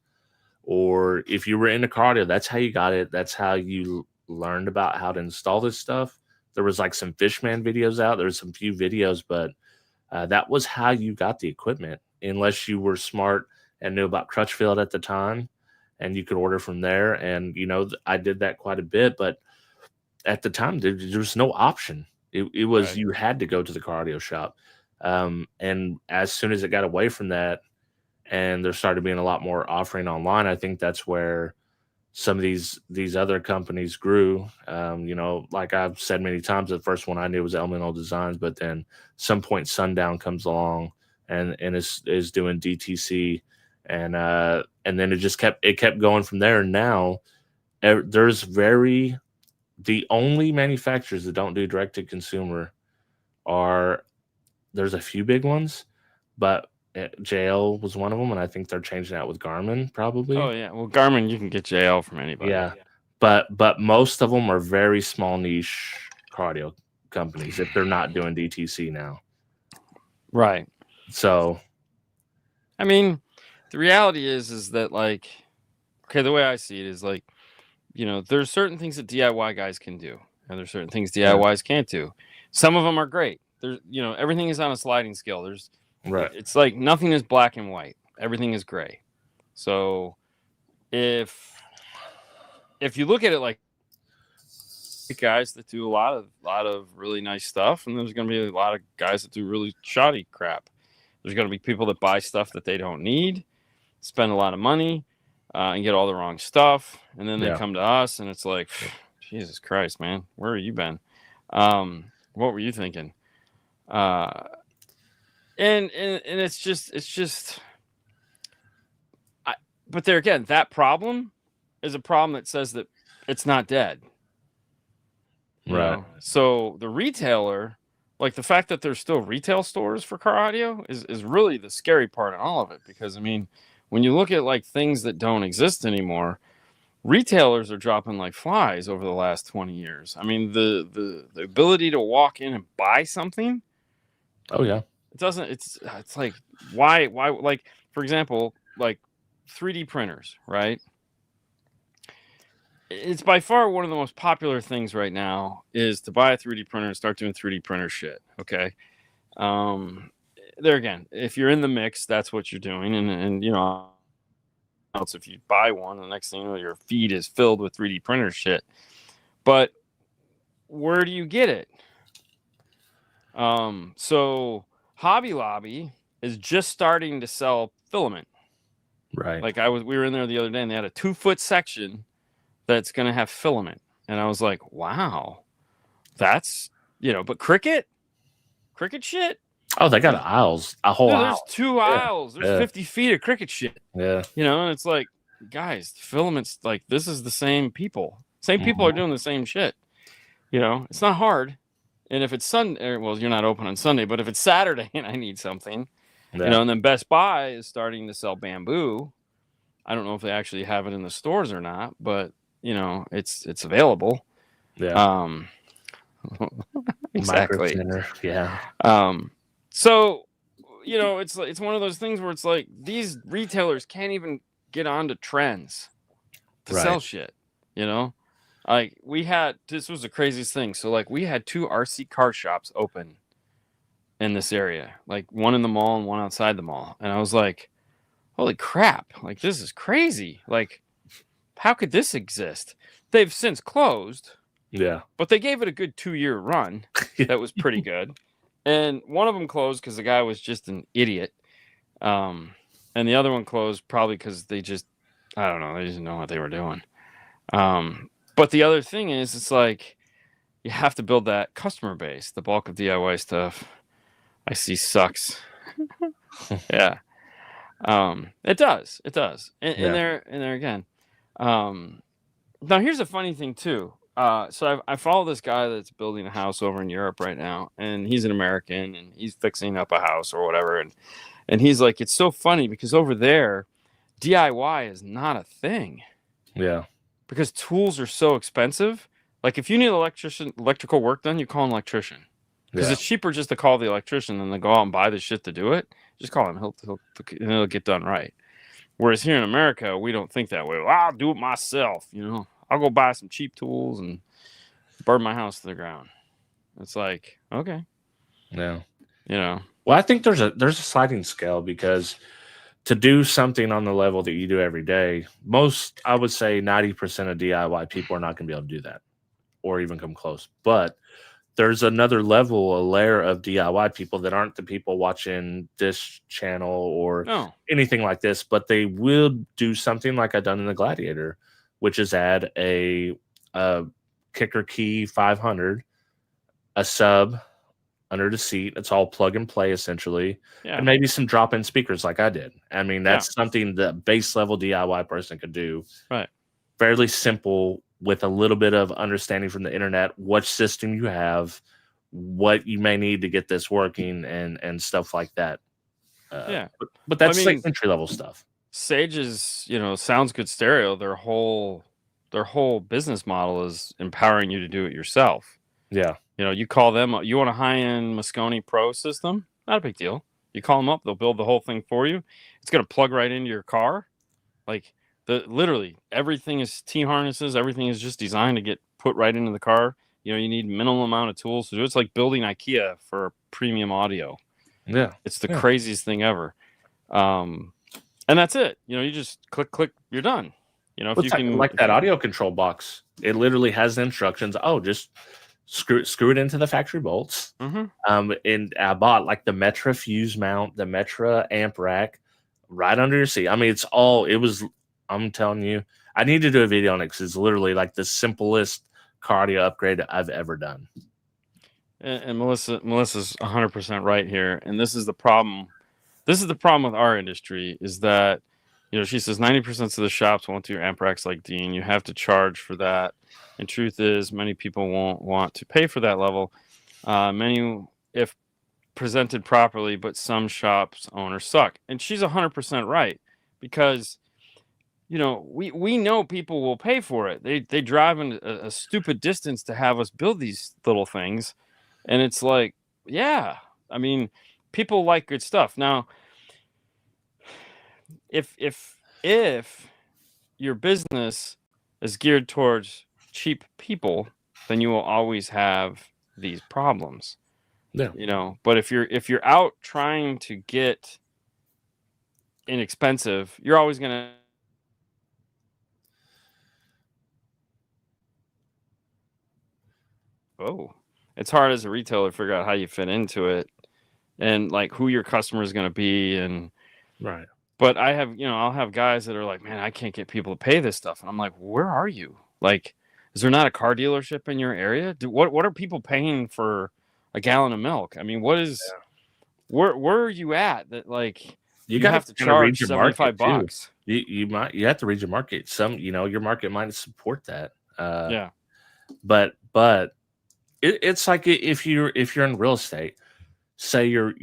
or if you were into car audio, that's how you got it. That's how you learned about how to install this stuff there was like some Fishman videos out. There was some few videos, but that was how you got the equipment, unless you were smart and knew about Crutchfield at the time, and you could order from there. And I did that quite a bit, but at the time there was no option. It was Right. you had to go to the car audio shop. And as soon as it got away from that, and there started being a lot more offering online, I think that's where some of these other companies grew. Like I've said many times, the first one I knew was Elemental Designs, but then some point Sundown comes along and is doing DTC, and then it kept going from there. And now there's the only manufacturers that don't do direct to consumer are there's a few big ones, but JL was one of them, and I think they're changing that with Garmin probably. Oh yeah. Well, Garmin, you can get JL from anybody. Yeah. But most of them are very small niche cardio companies if they're not doing DTC now. Right. So I mean, the reality is that like, okay, the way I see it is like, there's certain things that DIY guys can do, and there's certain things DIYs can't do. Some of them are great. There's, everything is on a sliding scale. right. It's like nothing is black and white. Everything is gray. So if you look at it like guys that do a lot of really nice stuff, and there's going to be a lot of guys that do really shoddy crap. There's going to be people that buy stuff that they don't need, spend a lot of money, and get all the wrong stuff, and then they come to us, and it's like, Jesus Christ, man, where have you been? What were you thinking? And it's just, but there again, that problem is a problem that says that it's not dead. Right. So the retailer, like the fact that there's still retail stores for car audio is really the scary part in all of it. Because I mean, when you look at like things that don't exist anymore, retailers are dropping like flies over the last 20 years. I mean, the ability to walk in and buy something. Oh yeah. It's like, why, like, for example, like 3D printers, right? It's by far one of the most popular things right now is to buy a 3D printer and start doing 3D printer shit. Okay. There again, if you're in the mix, that's what you're doing. And else if you buy one, the next thing you know, your feed is filled with 3D printer shit. But where do you get it? So Hobby Lobby is just starting to sell filament. Right. Like we were in there the other day, and they had a 2-foot section that's going to have filament. And I was like, wow, that's, but Cricut shit. Oh, they got aisles, a whole There's aisle. 2 aisles. There's 50 feet of Cricut shit. Yeah. And it's like, guys, filaments, like, this is the same people. Same people are doing the same shit. It's not hard. And if it's Sunday, well, you're not open on Sunday, but if it's Saturday and I need something, and then Best Buy is starting to sell bamboo. I don't know if they actually have it in the stores or not, but it's available. Yeah. Exactly. Yeah. So, it's one of those things where it's like these retailers can't even get onto trends to sell shit. Like this was the craziest thing. So like we had 2 RC car shops open in this area, like one in the mall and one outside the mall. And I was like, holy crap. Like, this is crazy. Like, how could this exist? They've since closed. Yeah. But they gave it a good 2-year run. That was pretty good. And one of them closed because the guy was just an idiot. And the other one closed probably because they just didn't know what they were doing. But the other thing is, it's like you have to build that customer base. The bulk of DIY stuff I see sucks. Yeah. It does. And there again. Now here's a funny thing too. So I follow this guy that's building a house over in Europe right now, and he's an American, and he's fixing up a house or whatever. And he's like, it's so funny because over there, DIY is not a thing. Yeah. Because tools are so expensive. Like if you need electrical work done, you call an electrician. Because it's cheaper just to call the electrician than to go out and buy the shit to do it. Just call him. It'll get done right. Whereas here in America, we don't think that way. Well, I'll do it myself. I'll go buy some cheap tools and burn my house to the ground. It's like, okay, Yeah. you know, Well, I think there's a sliding scale because to do something on the level that you do every day, most I would say 90% of DIY people are not going to be able to do that or even come close. But there's another level, a layer of DIY people that aren't the people watching this channel or no, anything like this, but they will do something like I done in the Gladiator, which is add a kicker key 500, a sub under the seat. It's all plug and play essentially, yeah, and maybe some drop in speakers like I did. I mean, yeah, that's something the base level DIY person could do. right, Fairly simple with a little bit of understanding from the internet, what system you have, what you may need to get this working, and stuff like that. yeah. But Well, I that's like mean, entry level stuff. Sage's, Sounds Good Stereo, their whole business model is empowering you to do it yourself. Yeah, You call them up, you want a high-end Moscone Pro system? Not a big deal. You call them up, they'll build the whole thing for you. It's gonna plug right into your car. Like literally everything is T harnesses, everything is just designed to get put right into the car. You need minimal amount of tools to do it. It's like building IKEA for premium audio. yeah, It's the yeah. craziest thing ever. And that's it. You just click, you're done. If It's you like, can, like that audio control box. It literally has the instructions. Oh, just screw it into the factory bolts. Mhm. And I bought like the Metra fuse mount, the Metra amp rack, right under your seat. I mean, I'm telling you, I need to do a video on it because it's literally like the simplest car audio upgrade I've ever done. and Melissa's 100% right here. And this is the problem. This is the problem with our industry is that, she says 90% of the shops won't do your amp racks like Dean. You have to charge for that. And truth is, many people won't want to pay for that level. Many, if presented properly, but some shops owners suck. And she's 100% right because, we know people will pay for it. They drive in a stupid distance to have us build these little things. And it's like, yeah, I mean, people like good stuff. Now, if your business is geared towards cheap people, then you will always have these problems. Yeah. But if you're out trying to get inexpensive, you're always gonna it's hard as a retailer to figure out how you fit into it and like who your customer is going to be. And Right. but I'll have guys that are like, man, I can't get people to pay this stuff. And I'm like, where are you? Like, is there not a car dealership in your area? What are people paying for a gallon of milk? I mean, where are you at that like You you got have to to read charge your market too. $75? You have to read your market. Your market might support that. Yeah. But it's like if you're in real estate, say you're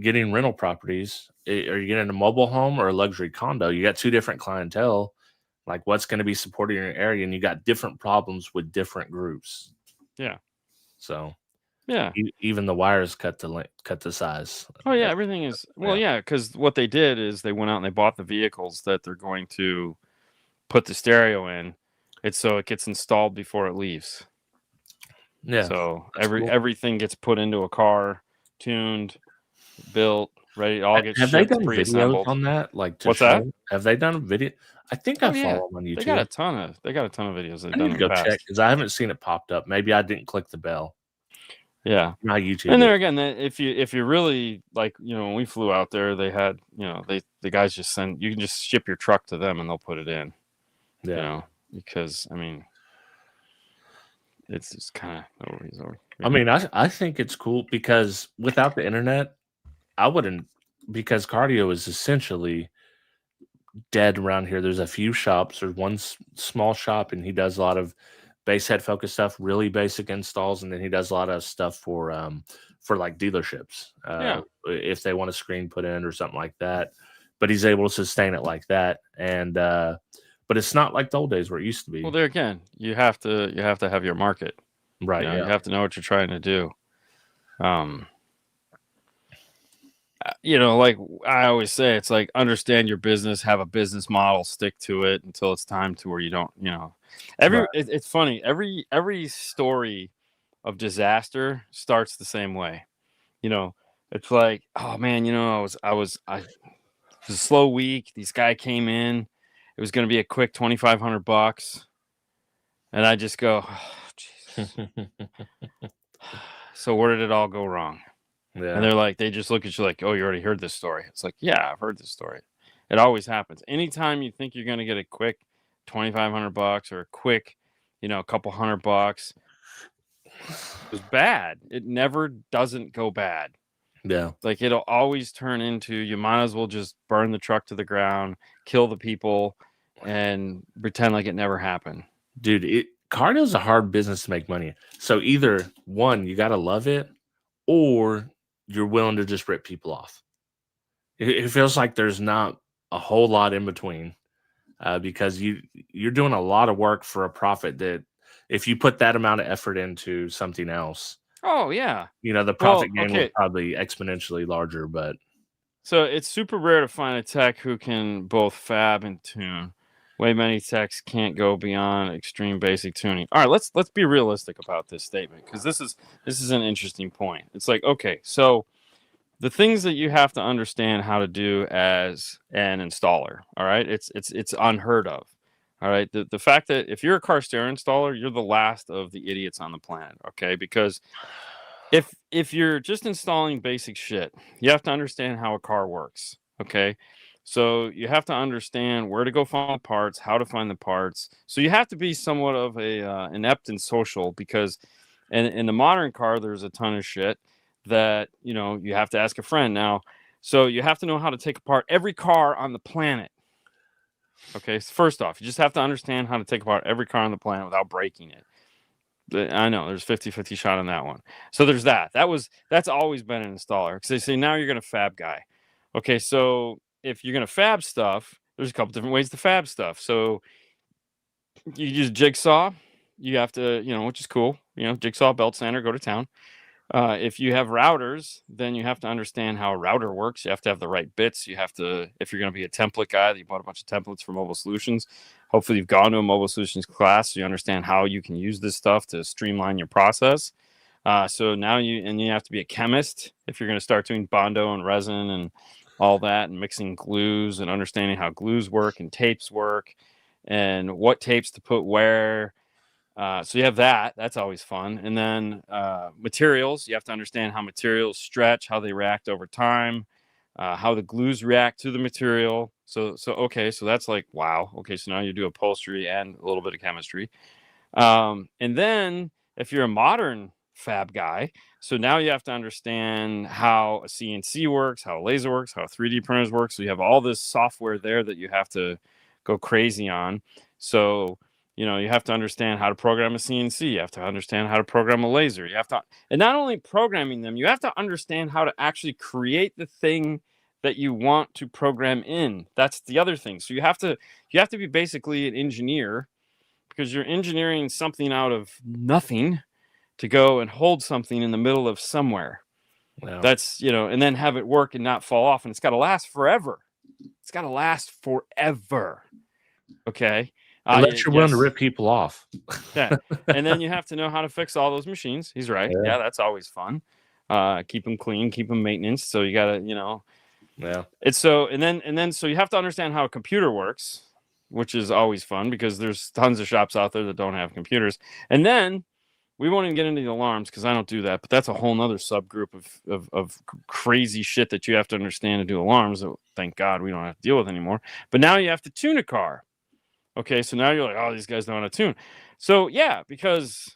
getting rental properties, or you're getting a mobile home or a luxury condo, you got two different clientele, like what's going to be supported in your area, and you got different problems with different groups. Yeah. So Yeah. even the wires cut the size. Oh yeah, everything is well, yeah, because what they did is they went out and they bought the vehicles that they're going to put the stereo in. It's so it gets installed before it leaves. Yeah. So Cool. everything gets put into a car, tuned, built, ready. It all gets Have they shipped done videos pre-assembled. on that? Like to What's show? that? Have they done video? I think I Oh yeah, follow them on they got a YouTube. ton of videos they've I done need to in the go check past. because I haven't seen it popped up. Maybe I didn't click the bell. Yeah, My YouTube. and there again, if you really like, when we flew out there, they had, the guys just you can just ship your truck to them and they'll put it in. Yeah. Because I mean, it's just kind of over. I mean, I think it's cool because without the internet, I wouldn't, because cardio is essentially dead around here. There's a few shops. There's one small shop, and he does a lot of base head focus stuff, really basic installs, and then he does a lot of stuff for like dealerships. If they want a screen put in or something like that. But he's able to sustain it like that. And but it's not like the old days where it used to be. Well, there again, you have to have your market. Right. You have to know what you're trying to do. Like I always say, it's like understand your business, have a business model, stick to it until it's time to where you don't, Right. It's funny. Every story of disaster starts the same way. You know, it's like, oh man, it was a slow week. This guy came in. It was going to be a quick $2,500, and I just go, oh, Jesus. So where did it all go wrong? And Yeah. they're like, they just look at you like, oh, you already heard this story. It's like, yeah, I've heard this story. It always happens. Anytime you think you're going to get a quick $2,500 or a quick, a couple $100, it was bad. It never doesn't go bad. Yeah. Like it'll always turn into, you might as well just burn the truck to the ground, kill the people, and pretend like it never happened. Dude, cardio is a hard business to make money. So either one, you got to love it, or you're willing to just rip people off. It feels like there's not a whole lot in between, because you're doing a lot of work for a profit that if you put that amount of effort into something else, Oh yeah. the profit gain was probably exponentially larger. But so it's super rare to find a tech who can both fab and tune. Way many techs can't go beyond extreme basic tuning. All right, let's be realistic about this statement, because this is an interesting point. It's like, okay, so the things that you have to understand how to do as an installer, all right, it's unheard of. All right, the fact that if you're a car stereo installer, you're the last of the idiots on the planet, okay? Because if you're just installing basic shit, you have to understand how a car works, okay? So you have to understand where to go find parts, how to find the parts. So you have to be somewhat of a inept and social, because in the modern car, there's a ton of shit that you have to ask a friend now. So you have to know how to take apart every car on the planet. Okay, so first off, you just have to understand how to take apart every car on the planet without breaking it. I know there's 50-50 shot on that one. So there's that. That's always been an installer, because they say now you're gonna fab guy. Okay, so if you're gonna fab stuff, there's a couple different ways to fab stuff. So you use jigsaw. You have to, which is cool. Jigsaw, belt sander, go to town. If you have routers, then you have to understand how a router works. You have to have the right bits. You have to, if you're going to be a template guy, you bought a bunch of templates for Mobile Solutions. Hopefully, you've gone to a Mobile Solutions class, so you understand how you can use this stuff to streamline your process. So now you have to be a chemist if you're going to start doing Bondo and resin and all that, and mixing glues and understanding how glues work and tapes work and what tapes to put where. So you have that. That's always fun. And then materials. You have to understand how materials stretch, how they react over time, how the glues react to the material. So okay. So that's like, wow. Okay. So now you do upholstery and a little bit of chemistry. And then if you're a modern fab guy, so now you have to understand how a CNC works, how a laser works, how 3D printers work. So you have all this software there that you have to go crazy on. So you have to understand how to program a CNC. You have to understand how to program a laser. You have to, and not only programming them, you have to understand how to actually create the thing that you want to program in. That's the other thing. So you have to be basically an engineer, because you're engineering something out of nothing to go and hold something in the middle of somewhere. Wow. That's, and then have it work and not fall off. And it's got to last forever. It's got to last forever. Okay. Unless you're willing to rip people off. Yeah. And then you have to know how to fix all those machines. He's right. Yeah, that's always fun. Keep them clean, keep them maintenance. So you got to, Yeah. It's so, and then, so you have to understand how a computer works, which is always fun, because there's tons of shops out there that don't have computers. And then we won't even get into the alarms, because I don't do that, but that's a whole nother subgroup of crazy shit that you have to understand to do alarms that, thank God, we don't have to deal with anymore. But now you have to tune a car. Okay, so now you're like, oh, these guys know how to tune. So yeah, because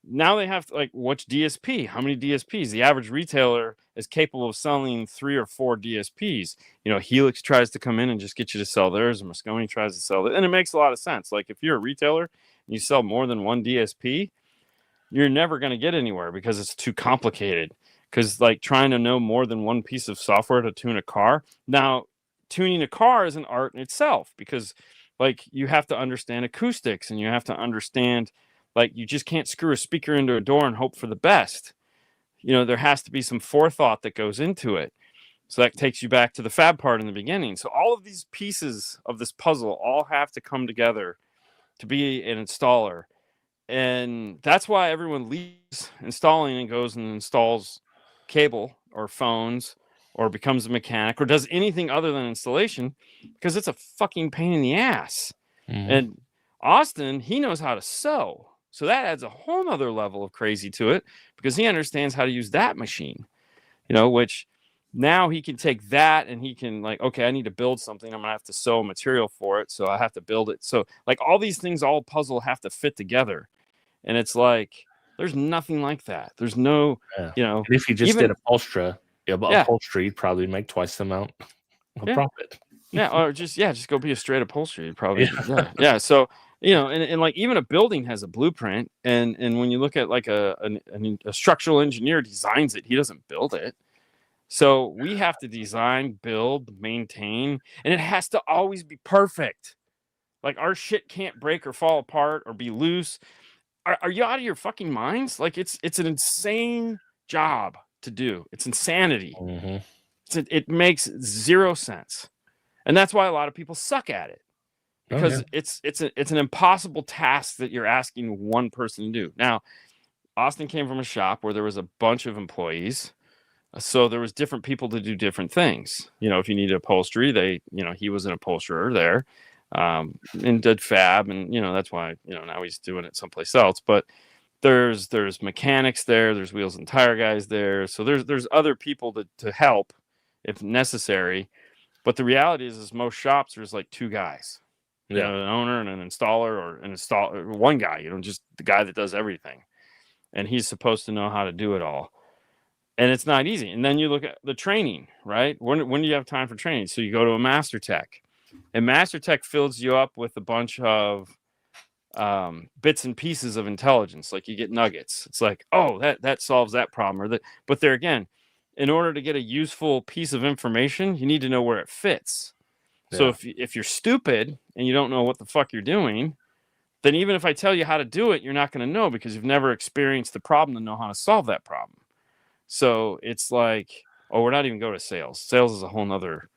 now they have to, like, what's DSP? How many DSPs? The average retailer is capable of selling 3 or 4 DSPs. Helix tries to come in and just get you to sell theirs, and Moscone tries to sell it, and it makes a lot of sense. Like, if you're a retailer and you sell more than one DSP, you're never going to get anywhere, because it's too complicated. Because, like, trying to know more than one piece of software to tune a car. Now, tuning a car is an art in itself, because, like, you have to understand acoustics, and you have to understand, like, you just can't screw a speaker into a door and hope for the best. There has to be some forethought that goes into it. So that takes you back to the fab part in the beginning. So all of these pieces of this puzzle all have to come together to be an installer. And that's why everyone leaves installing and goes and installs cable or phones or becomes a mechanic or does anything other than installation, because it's a fucking pain in the ass. Mhm. And Austin, he knows how to sew. So that adds a whole nother level of crazy to it, because he understands how to use that machine, which now he can take that and he can, like, okay, I need to build something. I'm gonna have to sew material for it. So I have to build it. So like all these things, all puzzle have to fit together. And it's like, there's nothing like that. There's no, Yeah. you know, And if you just did even, yeah, upholstery, you'd probably make twice the amount of yeah, profit. yeah, or just go be a straight upholstery. You'd probably, Yeah. yeah. So, and like even a building has a blueprint. And when you look at like a structural engineer designs it, he doesn't build it. So we have to design, build, maintain, and it has to always be perfect. Like our shit can't break or fall apart or be loose. Are you out of your fucking minds? Like it's an insane job to do. It's insanity. Mhm. It makes zero sense, and that's why a lot of people suck at it, Oh, yeah. because it's an impossible task that you're asking one person to do. Now, Austin came from a shop where there was a bunch of employees, so there was different people to do different things. If you needed upholstery, he was an upholsterer there, and did fab, and that's why now he's doing it someplace else. But there's mechanics there, there's wheels and tire guys there, so there's other people to help if necessary. But the reality is most shops there's like two guys, Yeah. an owner and an installer, or one guy, just the guy that does everything, and he's supposed to know how to do it all. And it's not easy. And then you look at the training, right? When do you have time for training? So you go to a master tech, and master tech fills you up with a bunch of bits and pieces of intelligence. Like you get nuggets. It's like, oh, that solves that problem, or that. But there again, in order to get a useful piece of information, you need to know where it fits. So Yeah. if you're stupid and you don't know what the fuck you're doing, then even if I tell you how to do it, you're not going to know, because you've never experienced the problem to know how to solve that problem. So it's like, oh, we're not even going to sales. Sales is a whole nother,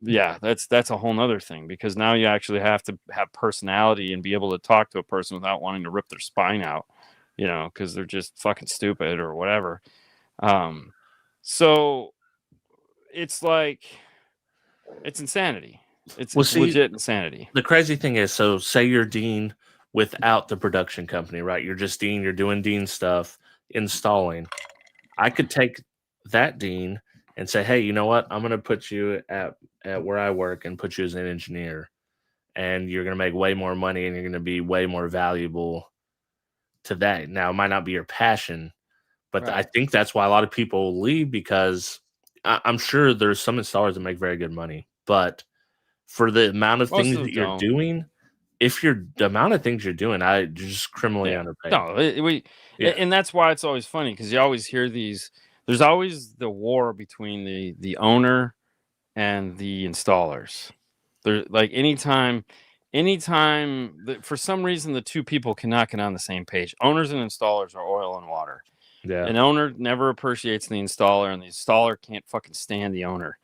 yeah, that's a whole nother thing, because now you actually have to have personality and be able to talk to a person without wanting to rip their spine out, because they're just fucking stupid or whatever. Um, so it's like, it's insanity. It's Well, it's see, legit insanity. the crazy thing is, so say you're Dean without the production company, right? You're just Dean, you're doing Dean stuff, installing. I could take that Dean and say, hey, you know what? I'm going to put you at where I work and put you as an engineer. And you're going to make way more money and you're going to be way more valuable to that. Now, it might not be your passion, but I Right. think that's why a lot of people leave, because I'm sure there's some installers that make very good money, but for the amount of Most things of them that you're don't. doing, if you're the amount of things you're doing, you're just criminally Yeah. underpaid. No, Yeah. and that's why it's always funny, because you always hear these. There's always the war between the owner and the installers. There, like anytime that for some reason the two people cannot get on the same page. Owners and installers are oil and water. Yeah. An owner never appreciates the installer, and the installer can't fucking stand the owner.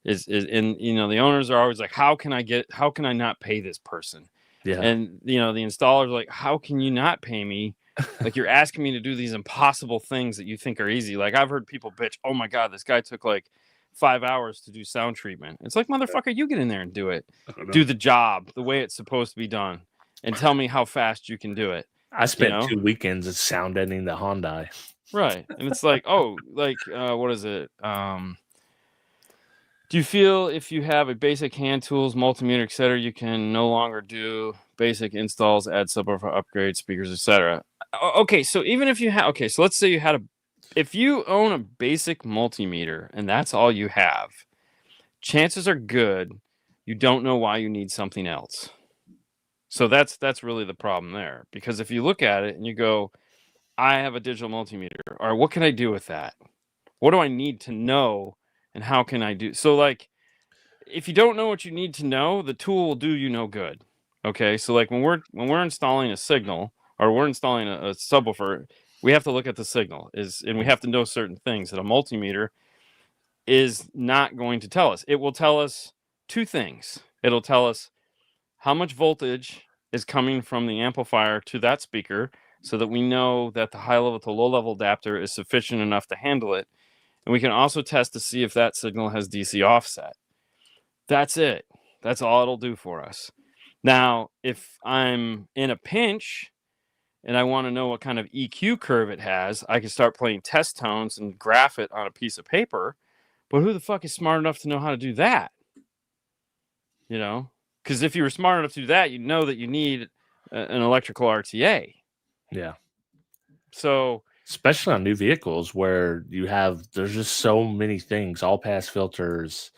Is and the owners are always like, how can I not pay this person? Yeah. And the installers are like, how can you not pay me? Like, you're asking me to do these impossible things that you think are easy. Like, I've heard people bitch, oh my god, this guy took like 5 hours to do sound treatment. It's like, motherfucker, you get in there and do it. I don't know. Do the job the way it's supposed to be done, and tell me how fast you can do it. I You spent know? 2 weekends at sound editing the Hyundai. Right. And it's like, oh, like what is it? Do you feel if you have a basic hand tools, multimeter, etc., you can no longer do basic installs, add subwoofer upgrades, speakers, etc.? Okay, so even if you have, okay, so let's say if you own a basic multimeter and that's all you have, chances are good you don't know why you need something else. So that's really the problem there, because if you look at it and you go, I have a digital multimeter, all right, what can I do with that? What do I need to know, and how can I do? So like, if you don't know what you need to know, the tool will do you no good. Okay, so like when we're installing a signal, or we're installing a subwoofer, we have to look at the signal and we have to know certain things that a multimeter is not going to tell us. It will tell us two things. It'll tell us how much voltage is coming from the amplifier to that speaker, so that we know that the high level to low level adapter is sufficient enough to handle it. And we can also test to see if that signal has DC offset. That's it. That's all it'll do for us. Now, if I'm in a pinch and I want to know what kind of EQ curve it has, I can start playing test tones and graph it on a piece of paper. But who the fuck is smart enough to know how to do that? You know, because if you were smart enough to do that, you'd know that you need an electrical RTA. Yeah. So, especially on new vehicles where there's just so many things, all pass filters,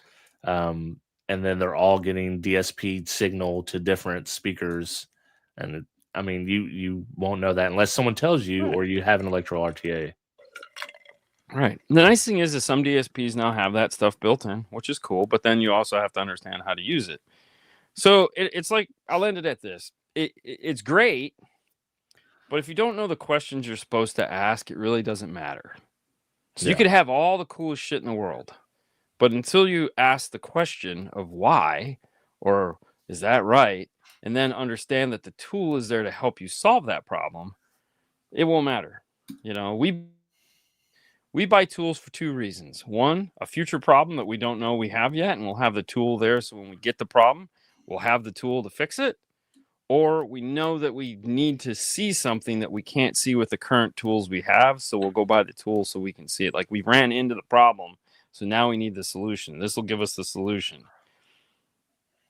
and then they're all getting DSP signal to different speakers. And I mean, you won't know that unless someone tells you, or you have an electrical RTA. Right. The nice thing is that some DSPs now have that stuff built in, which is cool, but then you also have to understand how to use it. So it's like, I'll end it at this. It's great, but if you don't know the questions you're supposed to ask, it really doesn't matter. So you could have all the coolest shit in the world, but until you ask the question of why, or is that right, and then understand that the tool is there to help you solve that problem, it won't matter. You know, we buy tools for two reasons. One, a future problem that we don't know we have yet, and we'll have the tool there, so when we get the problem, we'll have the tool to fix it. Or we know that we need to see something that we can't see with the current tools we have, so we'll go buy the tool so we can see it. Like, we ran into the problem, so now we need the solution. This will give us the solution.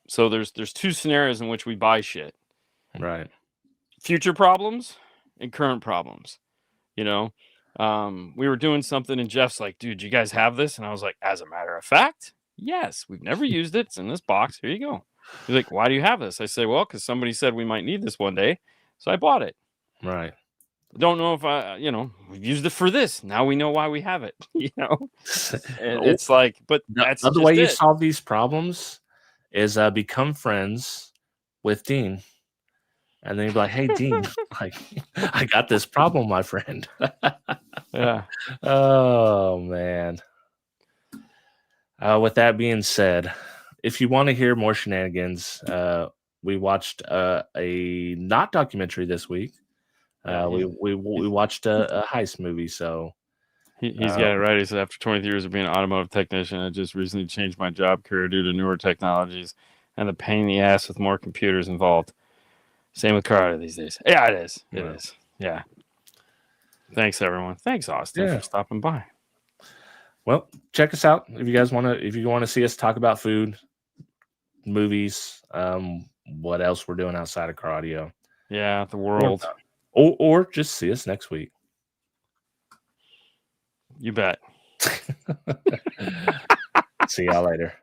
So there's two scenarios in which we buy shit. Right. Future problems and current problems. You know, we were doing something and Jeff's like, dude, you guys have this? And I was like, as a matter of fact, yes, we've never used it. It's in this box. Here you go. He's like, why do you have this? I say, well, because somebody said we might need this one day. So I bought it. Right. Don't know if we've used it for this. Now we know why we have it. And it's like, but that's the just way you it. solve these problems is become friends with Dean. And then you'd be like, hey, Dean, like, I got this problem, my friend. Yeah. Oh, man. With that being said, if you want to hear more shenanigans, we watched a not documentary this week. We watched a heist movie. So he's got it right. He said, after 23 years of being an automotive technician, I just recently changed my job career due to newer technologies and the pain in the ass with more computers involved. Same with car these days. Yeah, it is. It is. Yeah. Thanks, everyone. Thanks, Austin, for stopping by. Well, check us out if you guys want to. If you want to see us talk about food, movies, what else we're doing outside of car audio. Yeah, the world. Or just see us next week. You bet. See y'all later.